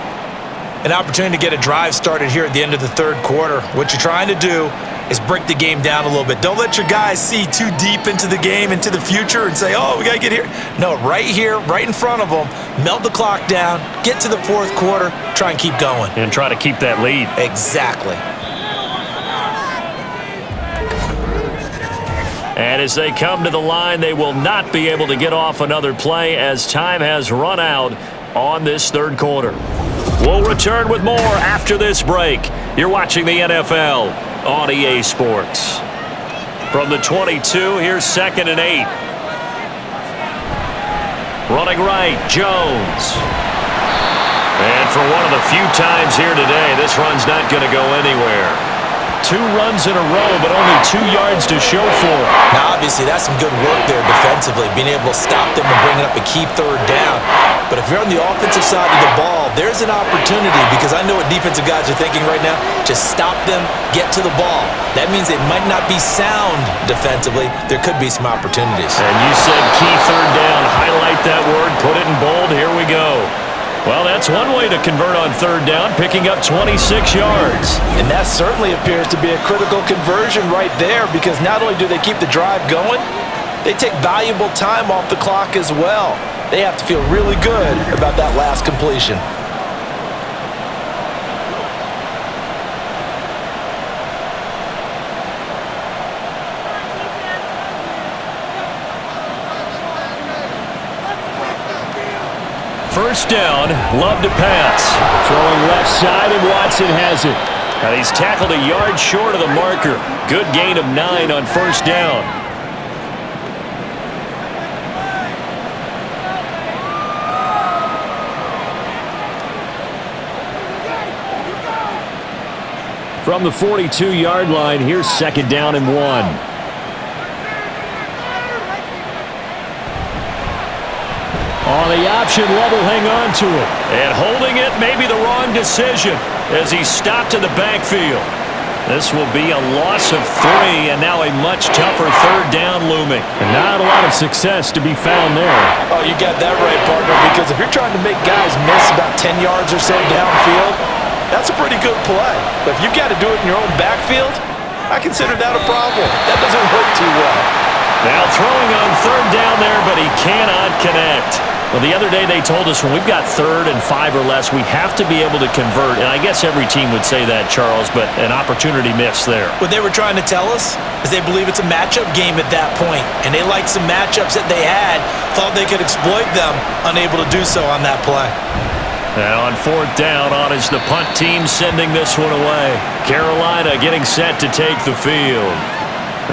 An opportunity to get a drive started here at the end of the 3rd quarter. What you're trying to do is break the game down a little bit. Don't let your guys see too deep into the game, into the future, and say, oh, we got to get here. No, right here, right in front of them, melt the clock down, get to the 4th quarter, try and keep going. And try to keep that lead. Exactly. And as they come to the line, they will not be able to get off another play as time has run out on this 3rd quarter. We'll return with more after this break. You're watching the NFL on EA Sports. From the 22, here's 2nd and 8. Running right, Jones. And for one of the few times here today, this run's not going to go anywhere. 2 runs in a row, but only 2 yards to show for it. Now, obviously, that's some good work there defensively, being able to stop them and bringing up a key 3rd down. But if you're on the offensive side of the ball, there's an opportunity, because I know what defensive guys are thinking right now. Just stop them, get to the ball. That means it might not be sound defensively. There could be some opportunities. And you said key 3rd down. Highlight that word, put it in bold. Here we go. Well, that's one way to convert on 3rd down, picking up 26 yards. And that certainly appears to be a critical conversion right there, because not only do they keep the drive going, they take valuable time off the clock as well. They have to feel really good about that last completion. First down, Love to pass. Throwing left side, and Watson has it. And he's tackled a yard short of the marker. Good gain of 9 on 1st down. From the 42-yard line, here's 2nd down and 1. On the option, Love will hang on to it. And holding it may be the wrong decision as he stopped in the backfield. This will be a loss of 3, and now a much tougher 3rd down looming. And not a lot of success to be found there. Oh, you got that right, partner, because if you're trying to make guys miss about 10 yards or so downfield, that's a pretty good play. But if you've got to do it in your own backfield, I consider that a problem. That doesn't work too well. Now throwing on 3rd down there, but he cannot connect. Well, the other day they told us when we've got 3rd and 5 or less, we have to be able to convert. And I guess every team would say that, Charles, but an opportunity missed there. What they were trying to tell us is they believe it's a matchup game at that point, and they liked some matchups that they had, thought they could exploit them, unable to do so on that play. Now on 4th down, on is the punt team sending this one away. Carolina getting set to take the field.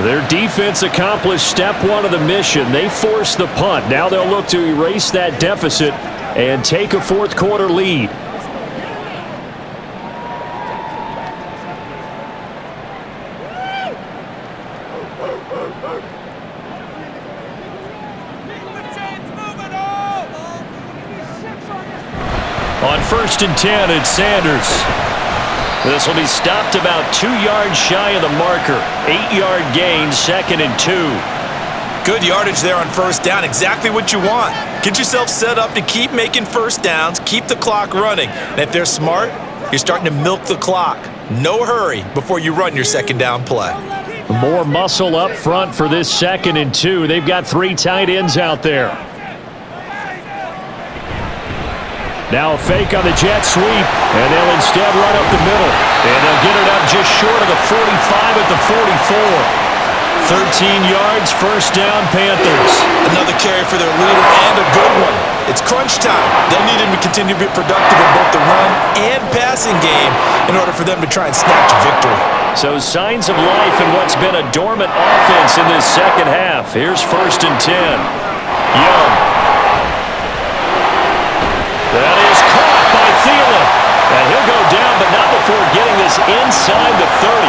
Their defense accomplished step 1 of the mission. They forced the punt. Now they'll look to erase that deficit and take a 4th quarter lead. On 1st and 10, it's Sanders. This will be stopped about 2 yards shy of the marker. 8-yard gain, 2nd and 2. Good yardage there on 1st down. Exactly what you want. Get yourself set up to keep making 1st downs, keep the clock running. And if they're smart, you're starting to milk the clock. No hurry before you run your 2nd down play. More muscle up front for this 2nd and 2. They've got 3 tight ends out there. Now a fake on the jet sweep, and they'll instead run up the middle. And they'll get it up just short of the 45 at the 44. 13 yards, 1st down, Panthers. Another carry for their leader, and a good one. It's crunch time. They'll need him to continue to be productive in both the run and passing game in order for them to try and snatch a victory. So signs of life in what's been a dormant offense in this 2nd half. Here's 1st and 10. Young. That is caught by Thielen. And he'll go down, but not before getting this inside the 30.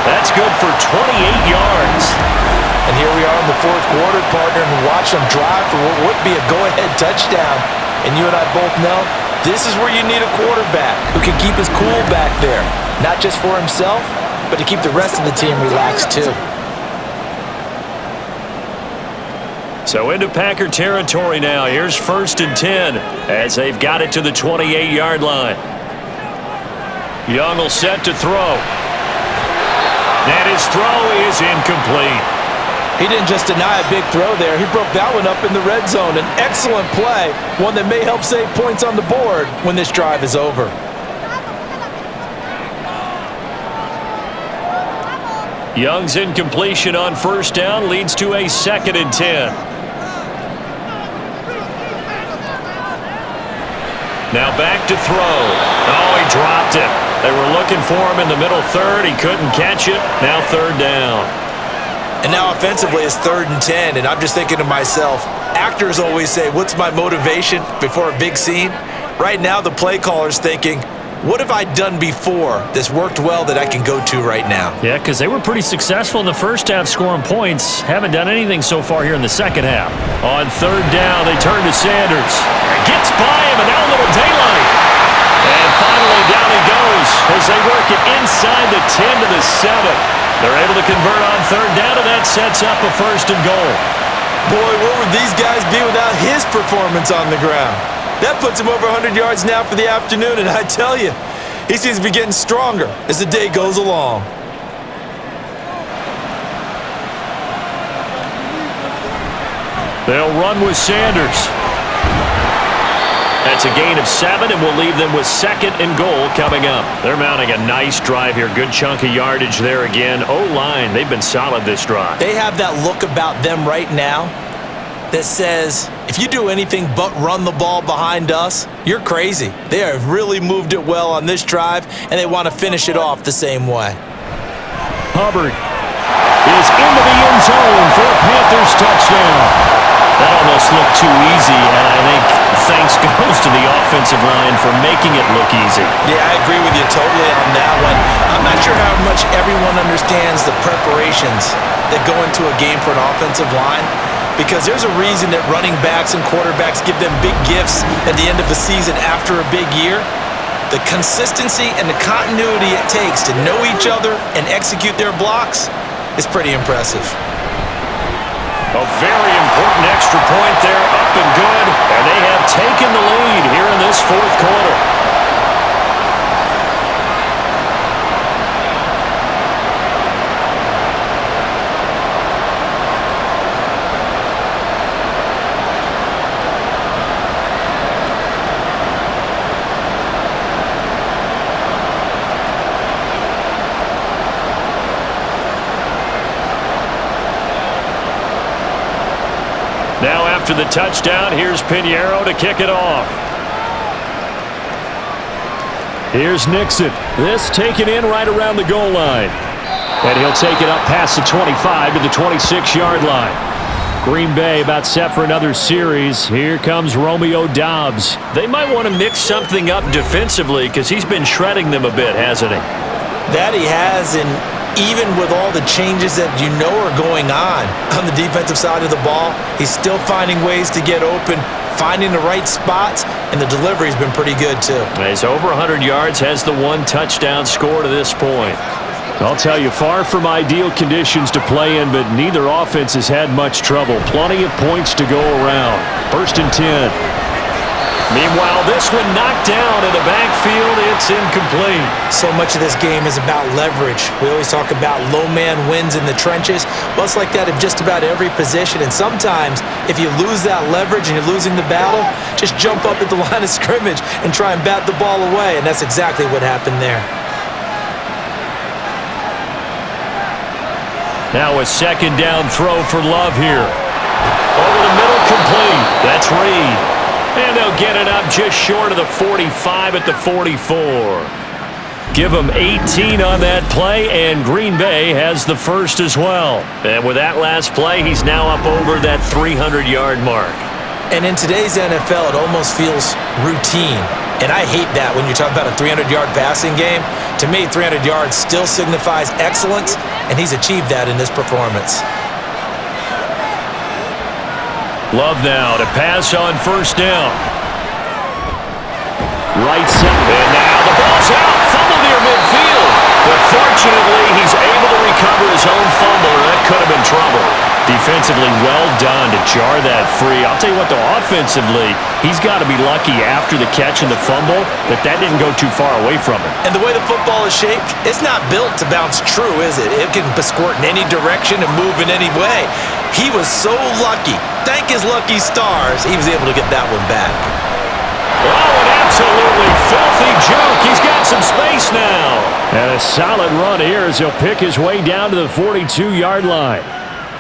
That's good for 28 yards. And here we are in the 4th quarter, partner, and watch them drive for what would be a go-ahead touchdown. And you and I both know this is where you need a quarterback who can keep his cool back there. Not just for himself, but to keep the rest of the team relaxed too. So into Packer territory now. Here's 1st and 10 as they've got it to the 28-yard line. Young will set to throw. And his throw is incomplete. He didn't just deny a big throw there. He broke that one up in the red zone. An excellent play, one that may help save points on the board when this drive is over. Young's incompletion on 1st down leads to a 2nd and 10. Now back to throw. Oh, he dropped it. They were looking for him in the middle 3rd. He couldn't catch it. Now 3rd down. And now offensively it's 3rd and 10, and I'm just thinking to myself, actors always say, what's my motivation before a big scene? Right now the play caller's thinking, what have I done before that's worked well that I can go to right now? Yeah, because they were pretty successful in the 1st half scoring points. Haven't done anything so far here in the 2nd half. On 3rd down, they turn to Sanders. Gets by him, and now a little daylight. And finally down he goes as they work it inside the 10 to the 7. They're able to convert on 3rd down, and that sets up a 1st and goal. Boy, where would these guys be without his performance on the ground? That puts him over 100 yards now for the afternoon, and I tell you, he seems to be getting stronger as the day goes along. They'll run with Sanders. That's a gain of 7, and we'll leave them with 2nd and goal coming up. They're mounting a nice drive here. Good chunk of yardage there again. O-line, they've been solid this drive. They have that look about them right now that says, if you do anything but run the ball behind us, you're crazy. They have really moved it well on this drive, and they want to finish it off the same way. Hubbard is into the end zone for a Panthers touchdown. That almost looked too easy, and I think thanks goes to the offensive line for making it look easy. Yeah, I agree with you totally on that one. I'm not sure how much everyone understands the preparations that go into a game for an offensive line, because there's a reason that running backs and quarterbacks give them big gifts at the end of the season after a big year. The consistency and the continuity it takes to know each other and execute their blocks is pretty impressive. A very important extra point there, up and good, and they have taken the lead here in this 4th quarter. Now after the touchdown, here's Pinheiro to kick it off. Here's Nixon. This taken in right around the goal line. And he'll take it up past the 25 to the 26-yard line. Green Bay about set for another series. Here comes Romeo Doubs. They might want to mix something up defensively because he's been shredding them a bit, hasn't he? That he has, and even with all the changes that you know are going on the defensive side of the ball, he's still finding ways to get open, finding the right spots, and the delivery's been pretty good too. He's over 100 yards, has the 1 touchdown score to this point. I'll tell you, far from ideal conditions to play in, but neither offense has had much trouble. Plenty of points to go around. 1st and 10. Meanwhile, this one knocked down in the backfield. It's incomplete. So much of this game is about leverage. We always talk about low man wins in the trenches. Well, it's like that in just about every position. And sometimes, if you lose that leverage and you're losing the battle, just jump up at the line of scrimmage and try and bat the ball away. And that's exactly what happened there. Now a 2nd down throw for Love here. Over the middle, complete. That's Reed. And they'll get it up just short of the 45 at the 44. Give them 18 on that play, and Green Bay has the first as well. And with that last play, he's now up over that 300-yard mark. And in today's NFL, it almost feels routine. And I hate that when you talk about a 300-yard passing game. To me, 300 yards still signifies excellence, and he's achieved that in this performance. Love now to pass on 1st down. Right side. And now the ball's out. Fumble near midfield. But fortunately, he's able to recover his own fumble, or that could have been trouble. Defensively, well done to jar that free. I'll tell you what, though, offensively, he's got to be lucky after the catch and the fumble that didn't go too far away from him. And the way the football is shaped, it's not built to bounce true, is it? It can squirt in any direction and move in any way. He was so lucky. Thank his lucky stars, he was able to get that one back. Oh, an absolutely filthy juke. He's got some space now. And a solid run here as he'll pick his way down to the 42-yard line.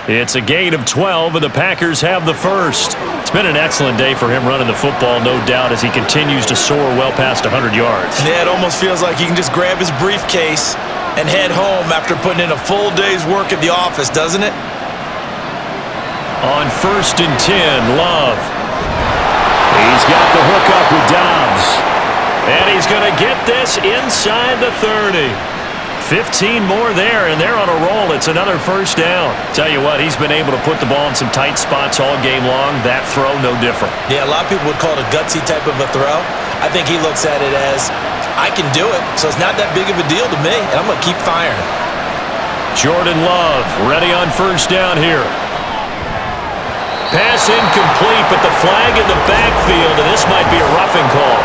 It's a gain of 12, and the Packers have the first. It's been an excellent day for him running the football, no doubt, as he continues to soar well past 100 yards. Yeah, it almost feels like he can just grab his briefcase and head home after putting in a full day's work at the office, doesn't it? On 1st and 10, Love. He's got the hook up with Dobbs. And he's going to get this inside the 30. 15 more there, and they're on a roll. It's another 1st down. Tell you what, he's been able to put the ball in some tight spots all game long. That throw, no different. Yeah, a lot of people would call it a gutsy type of a throw. I think he looks at it as, I can do it, so it's not that big of a deal to me, and I'm going to keep firing. Jordan Love ready on 1st down here. Pass incomplete, but the flag in the backfield, and this might be a roughing call.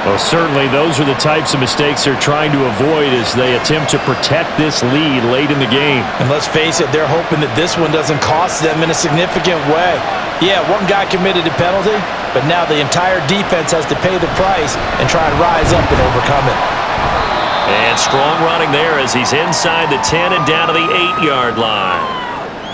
Well, certainly those are the types of mistakes they're trying to avoid as they attempt to protect this lead late in the game. And let's face it, they're hoping that this one doesn't cost them in a significant way. Yeah, one guy committed a penalty, but now the entire defense has to pay the price and try and rise up and overcome it. And strong running there as he's inside the 10 and down to the 8-yard line.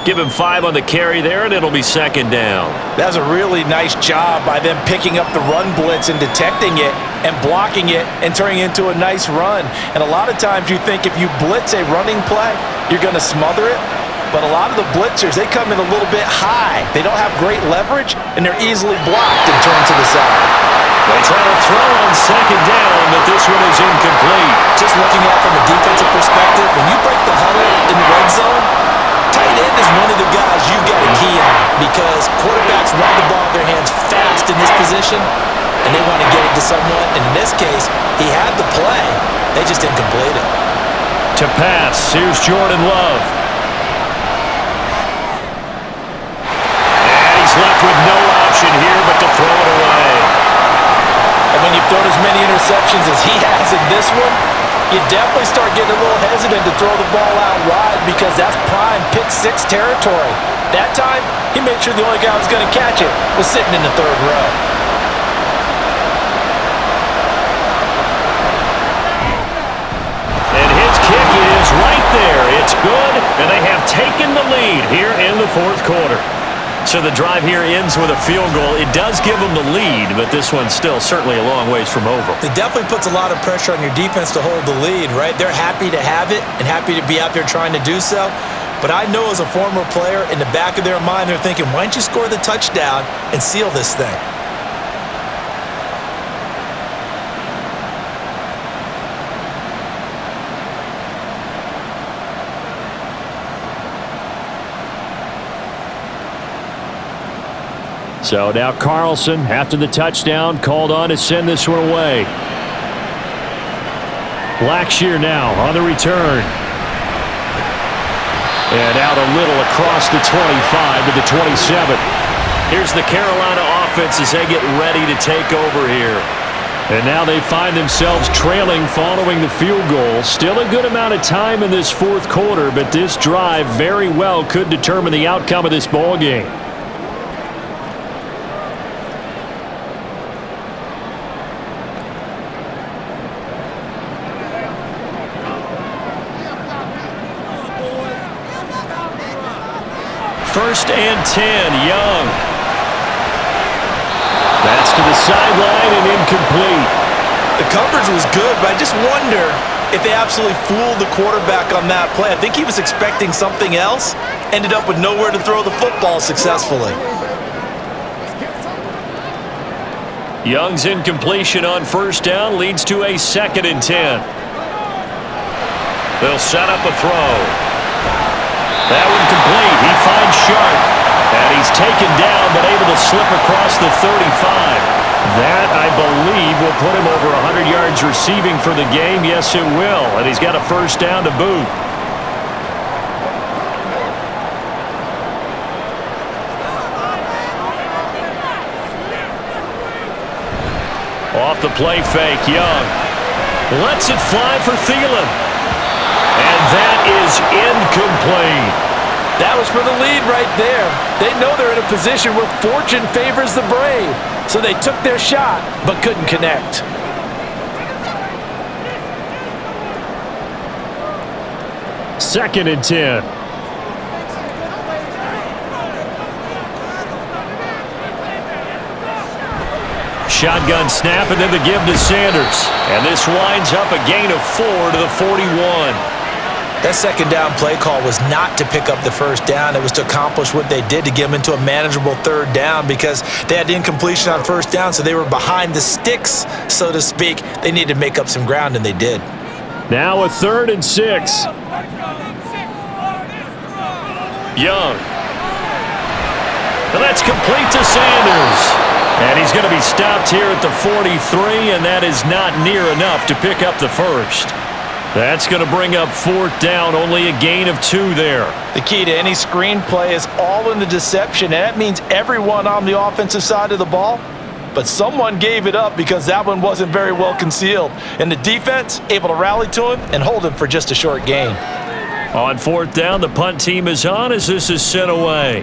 Give him 5 on the carry there, and it'll be 2nd down. That's a really nice job by them picking up the run blitz and detecting it and blocking it and turning it into a nice run. And a lot of times you think if you blitz a running play, you're going to smother it. But a lot of the blitzers, they come in a little bit high. They don't have great leverage, and they're easily blocked and turned to the side. They try to throw on 2nd down, but this one is incomplete. Just looking at it from a defensive perspective, when you break the huddle in the red zone, tight end is one of the guys you've got to key on because quarterbacks want the ball in their hands fast in this position, and they want to get it to someone. And in this case, he had the play. They just didn't complete it. To pass, here's Jordan Love. And he's left with no option here but to throw it away. And when you've thrown as many interceptions as he has in this one, you definitely start getting a little hesitant to throw the ball out wide because that's prime pick-6 territory. That time, he made sure the only guy who was going to catch it was sitting in the 3rd row. And his kick is right there. It's good, and they have taken the lead here in the 4th quarter. So the drive here ends with a field goal. It does give them the lead, but this one's still certainly a long ways from over. It definitely puts a lot of pressure on your defense to hold the lead, right? They're happy to have it and happy to be out there trying to do so. But I know as a former player, in the back of their mind, they're thinking, why don't you score the touchdown and seal this thing? So now Carlson, after the touchdown, called on to send this one away. Blackshear now on the return. And out a little across the 25 to the 27. Here's the Carolina offense as they get ready to take over here. And now they find themselves trailing following the field goal. Still a good amount of time in this fourth quarter, but this drive very well could determine the outcome of this ball game. First and 10, Young. That's to the sideline and incomplete. The coverage was good, but I just wonder if they absolutely fooled the quarterback on that play. I think he was expecting something else, ended up with nowhere to throw the football successfully. Young's incompletion on first down leads to a 2nd and 10. They'll set up a throw. That one complete. He finds Sharp. And he's taken down, but able to slip across the 35. That, I believe, will put him over 100 yards receiving for the game. Yes, it will. And he's got a first down to boot. Off the play fake, Young lets it fly for Thielen. And that is incomplete. That was for the lead right there. They know they're in a position where fortune favors the brave. So they took their shot, but couldn't connect. Second and 10. Shotgun snap and then the give to Sanders. And this winds up a gain of 4 to the 41. That second down play call was not to pick up the first down. It was to accomplish what they did to get them into a manageable third down because they had incompletion on first down, so they were behind the sticks, so to speak. They needed to make up some ground, and they did. Now a 3rd and 6. Young. And that's complete to Sanders. And he's going to be stopped here at the 43, and that is not near enough to pick up the first. That's going to bring up 4th down, only a gain of 2 there. The key to any screenplay is all in the deception, and that means everyone on the offensive side of the ball. But someone gave it up because that one wasn't very well concealed. And the defense able to rally to him and hold him for just a short gain. On 4th down, the punt team is on as this is sent away.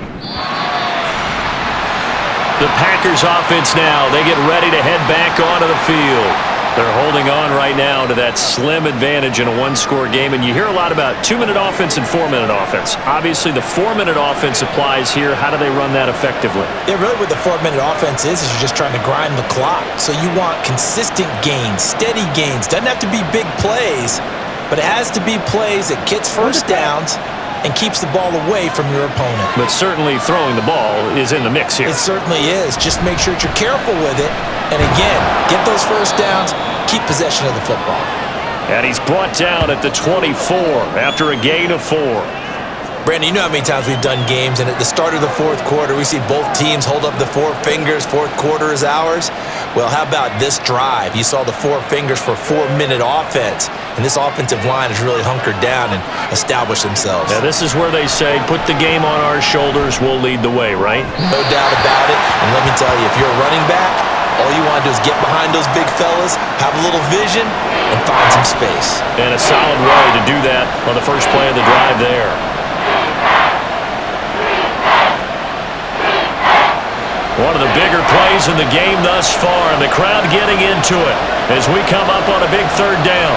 The Packers offense now, they get ready to head back onto the field. They're holding on right now to that slim advantage in a one-score game, and you hear a lot about 2-minute offense and 4-minute offense. Obviously, the 4-minute offense applies here. How do they run that effectively? Yeah, really what the 4-minute offense is you're just trying to grind the clock. So you want consistent gains, steady gains. Doesn't have to be big plays, but it has to be plays that gets first downs and keeps the ball away from your opponent. But certainly throwing the ball is in the mix here. It certainly is. Just make sure that you're careful with it. And again, get those first downs, keep possession of the football. And he's brought down at the 24 after a gain of 4. Brandon, you know how many times we've done games, and at the start of the fourth quarter, we see both teams hold up the 4 fingers, fourth quarter is ours. Well, how about this drive? You saw the 4 fingers for 4-minute offense, and this offensive line has really hunkered down and established themselves. Now, this is where they say, put the game on our shoulders, we'll lead the way, right? No doubt about it, and let me tell you, if you're a running back, all you want to do is get behind those big fellas, have a little vision, and find some space. And a solid way to do that on the first play of the drive there. One of the bigger plays in the game thus far, and the crowd getting into it as we come up on a big 3rd down.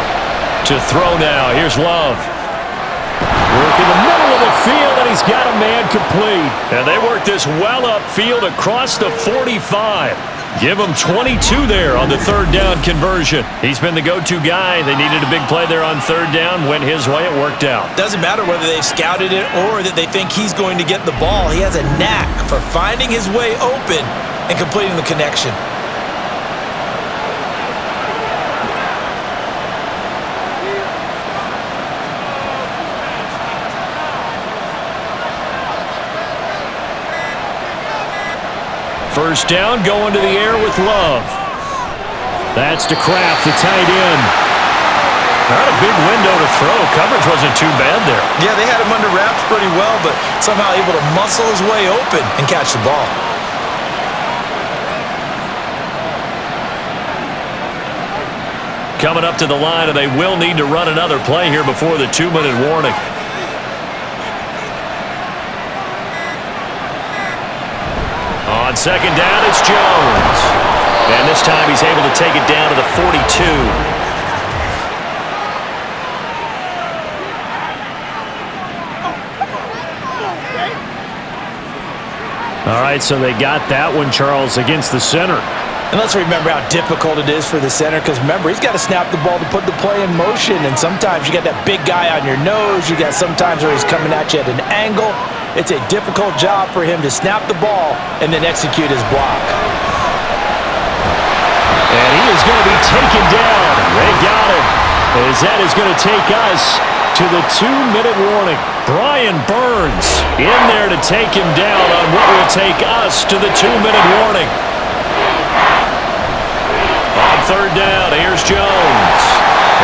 To throw now, here's Love. Work in the middle of the field, and he's got a man complete. And they work this well upfield across the 45. Give him 22 there on the 3rd down conversion. He's been the go-to guy. They needed a big play there on 3rd down. Went his way. It worked out. Doesn't matter whether they've scouted it or that they think he's going to get the ball. He has a knack for finding his way open and completing the connection. first down, going to the air with Love. That's to Kraft, the tight end. Not a big window to throw. Coverage wasn't too bad there. Yeah, they had him under wraps pretty well, but somehow able to muscle his way open and catch the ball. Coming up to the line, and they will need to run another play here before the 2-minute warning. On second down, it's Jones. And this time he's able to take it down to the 42. All right, so they got that one, Charles, against the center. And let's remember how difficult it is for the center, because remember, he's got to snap the ball to put the play in motion, and sometimes you got that big guy on your nose. You got sometimes where he's coming at you at an angle. It's a difficult job for him to snap the ball and then execute his block. And he is going to be taken down. They got him. As that is going to take us to the 2-minute warning. Brian Burns in there to take him down on what will take us to the 2-minute warning. On third down, here's Jones.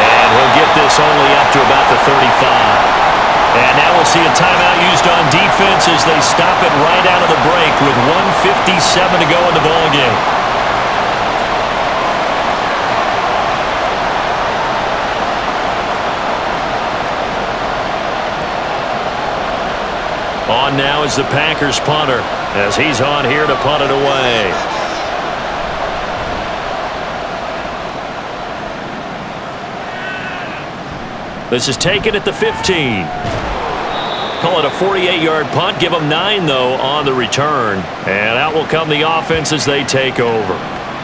And he'll get this only up to about the 35. And now we'll see a timeout used on defense as they stop it right out of the break with 1:57 to go in the ballgame. On now is the Packers punter as he's on here to punt it away. This is taken at the 15. Call it a 48-yard punt. Give them 9, though, on the return. And out will come the offense as they take over.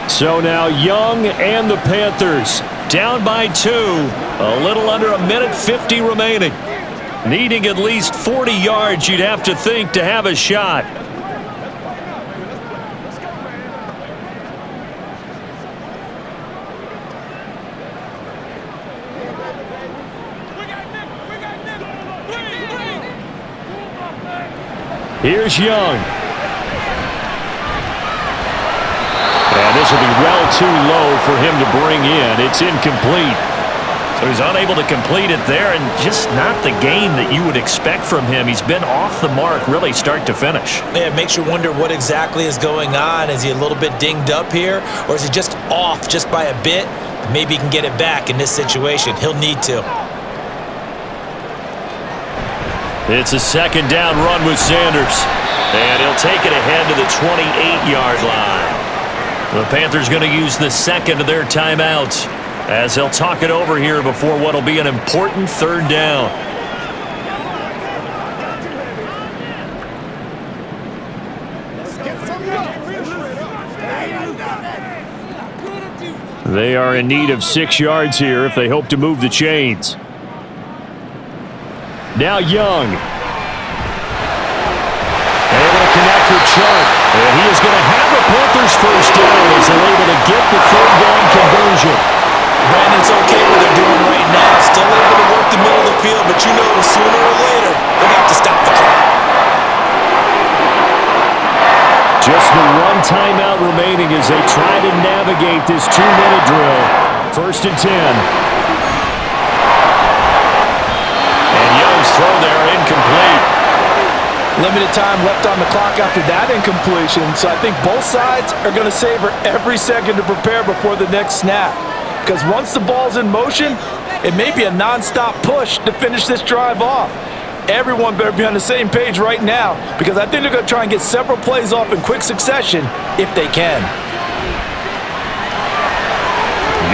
So now Young and the Panthers down by 2. A little under 1:50 remaining. Needing at least 40 yards, you'd have to think, to have a shot. Here's Young. And this will be well too low for him to bring in. It's incomplete. So he's unable to complete it there, and just not the game that you would expect from him. He's been off the mark really start to finish. Yeah, it makes you wonder what exactly is going on. Is he a little bit dinged up here, or is he just off just by a bit? Maybe he can get it back in this situation. He'll need to. It's a second down run with Sanders. And he'll take it ahead to the 28-yard line. The Panthers going to use the second of their timeouts as they'll talk it over here before what will be an important third down. They are in need of 6 yards here if they hope to move the chains. Now Young. Able to connect with Chark. And he is going to have a Panthers first down as they're able to get the third down conversion. Brandon, it's okay what they're doing right now. Still able to work the middle of the field, but you know sooner or later they'll have to stop the clock. Just the one timeout remaining as they try to navigate this 2-minute drill. First and 10. Throw there, incomplete. Limited time left on the clock after that incompletion, so I think both sides are going to savor every second to prepare before the next snap. Because once the ball's in motion, it may be a non-stop push to finish this drive off. Everyone better be on the same page right now, because I think they're going to try and get several plays off in quick succession if they can.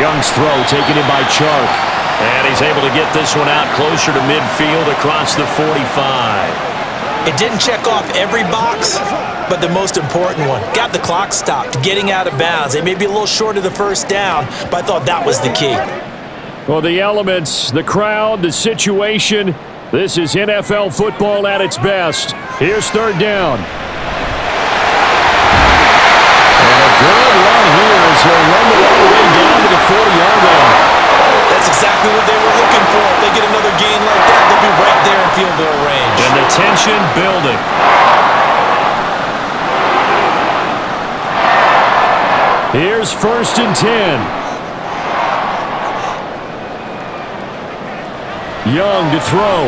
Young's throw taken in by Chark. And he's able to get this one out closer to midfield across the 45. It didn't check off every box, but the most important one. Got the clock stopped, getting out of bounds. They may be a little short of the first down, but I thought that was the key. Well, the elements, the crowd, the situation, this is NFL football at its best. Here's third down. And a good run here as they'll run the all the way down to the 40-yard line. That's exactly what they were looking for. If they get another gain like that, they'll be right there in field goal range. And the tension building. Here's 1st and 10. Young to throw.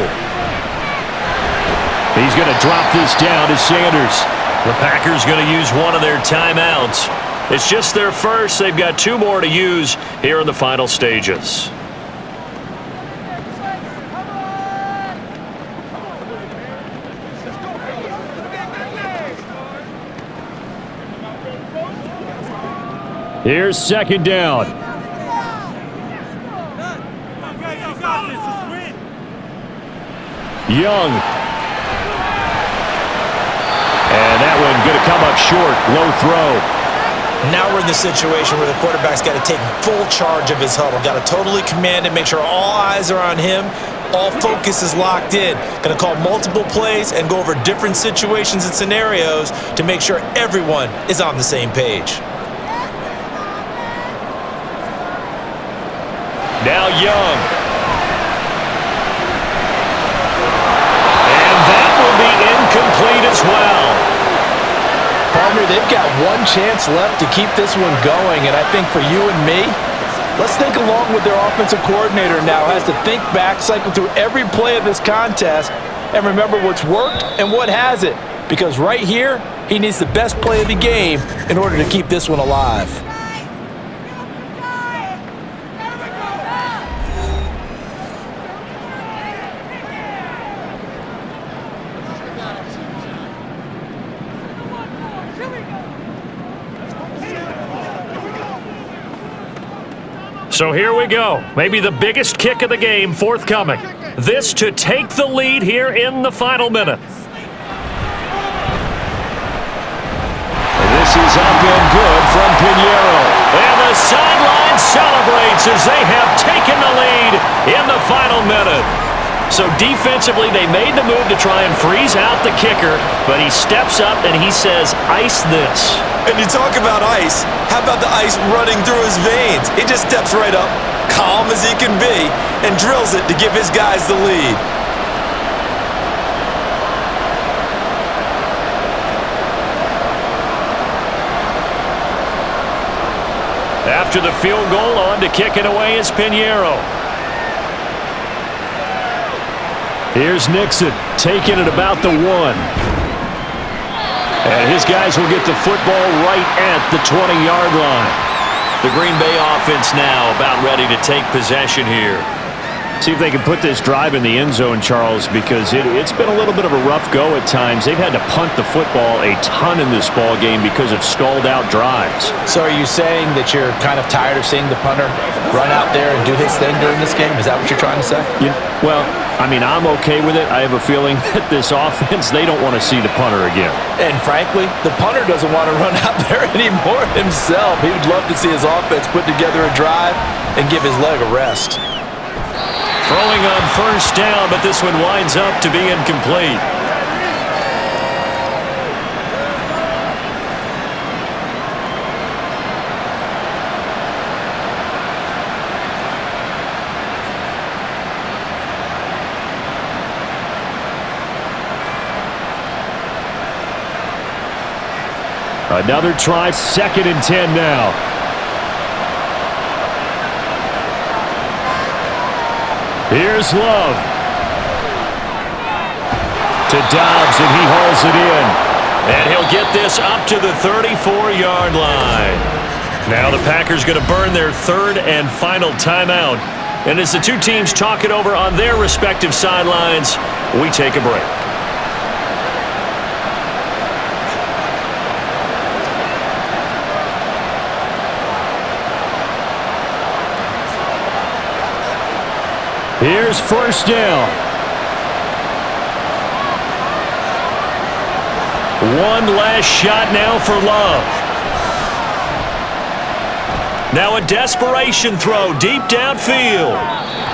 He's going to drop this down to Sanders. The Packers going to use one of their timeouts. It's just their first. They've got 2 more to use here in the final stages. Here's 2nd down. Young. And that one going to come up short. Low throw. Now we're in the situation where the quarterback's got to take full charge of his huddle. Got to totally command it, make sure all eyes are on him. All focus is locked in. Going to call multiple plays and go over different situations and scenarios to make sure everyone is on the same page. Now Young. And that will be incomplete as well. Partner, they've got one chance left to keep this one going, and I think for you and me, let's think along with their offensive coordinator now. Has to think back, cycle through every play of this contest, and remember what's worked and what hasn't. Because right here, he needs the best play of the game in order to keep this one alive. So here we go. Maybe the biggest kick of the game forthcoming. This to take the lead here in the final minute. This is up and good from Pinheiro. And the sideline celebrates as they have taken the lead in the final minute. So defensively, they made the move to try and freeze out the kicker, but he steps up and he says, ice this. And you talk about ice. How about the ice running through his veins? He just steps right up, calm as he can be, and drills it to give his guys the lead. After the field goal, on to kick it away is Pinheiro. Here's Nixon taking it about the 1. And his guys will get the football right at the 20-yard line. The Green Bay offense now about ready to take possession here. See if they can put this drive in the end zone, Charles, because it's been a little bit of a rough go at times. They've had to punt the football a ton in this ball game because of stalled-out drives. So are you saying that you're kind of tired of seeing the punter run out there and do his thing during this game? Is that what you're trying to say? Yeah, well, I mean, I'm okay with it. I have a feeling that this offense, they don't want to see the punter again. And frankly, the punter doesn't want to run out there anymore himself. He would love to see his offense put together a drive and give his leg a rest. Throwing on 1st down, but this one winds up to be incomplete. Another try, 2nd and 10 now. Here's Love. To Dobbs, and he hauls it in. And he'll get this up to the 34-yard line. Now the Packers going to burn their 3rd and final timeout. And as the two teams talk it over on their respective sidelines, we take a break. Here's 1st down. One last shot now for Love. Now a desperation throw deep downfield.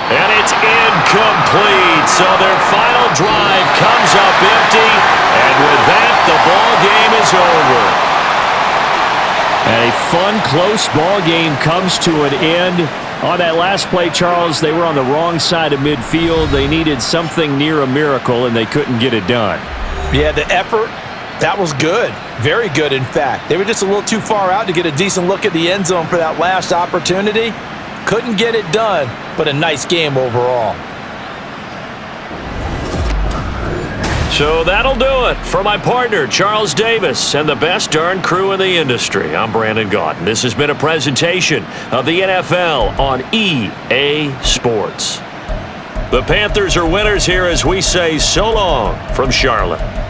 And it's incomplete. So their final drive comes up empty. And with that, the ball game is over. And a fun, close ball game comes to an end. On that last play, Charles, they were on the wrong side of midfield. They needed something near a miracle, and they couldn't get it done. Yeah, the effort That was good. Very good, in fact. They were just a little too far out to get a decent look at the end zone for that last opportunity. Couldn't get it done, but a nice game overall. So that'll do it for my partner, Charles Davis, and the best darn crew in the industry. I'm Brandon Gaudin. This has been a presentation of the NFL on EA Sports. The Panthers are winners here as we say so long from Charlotte.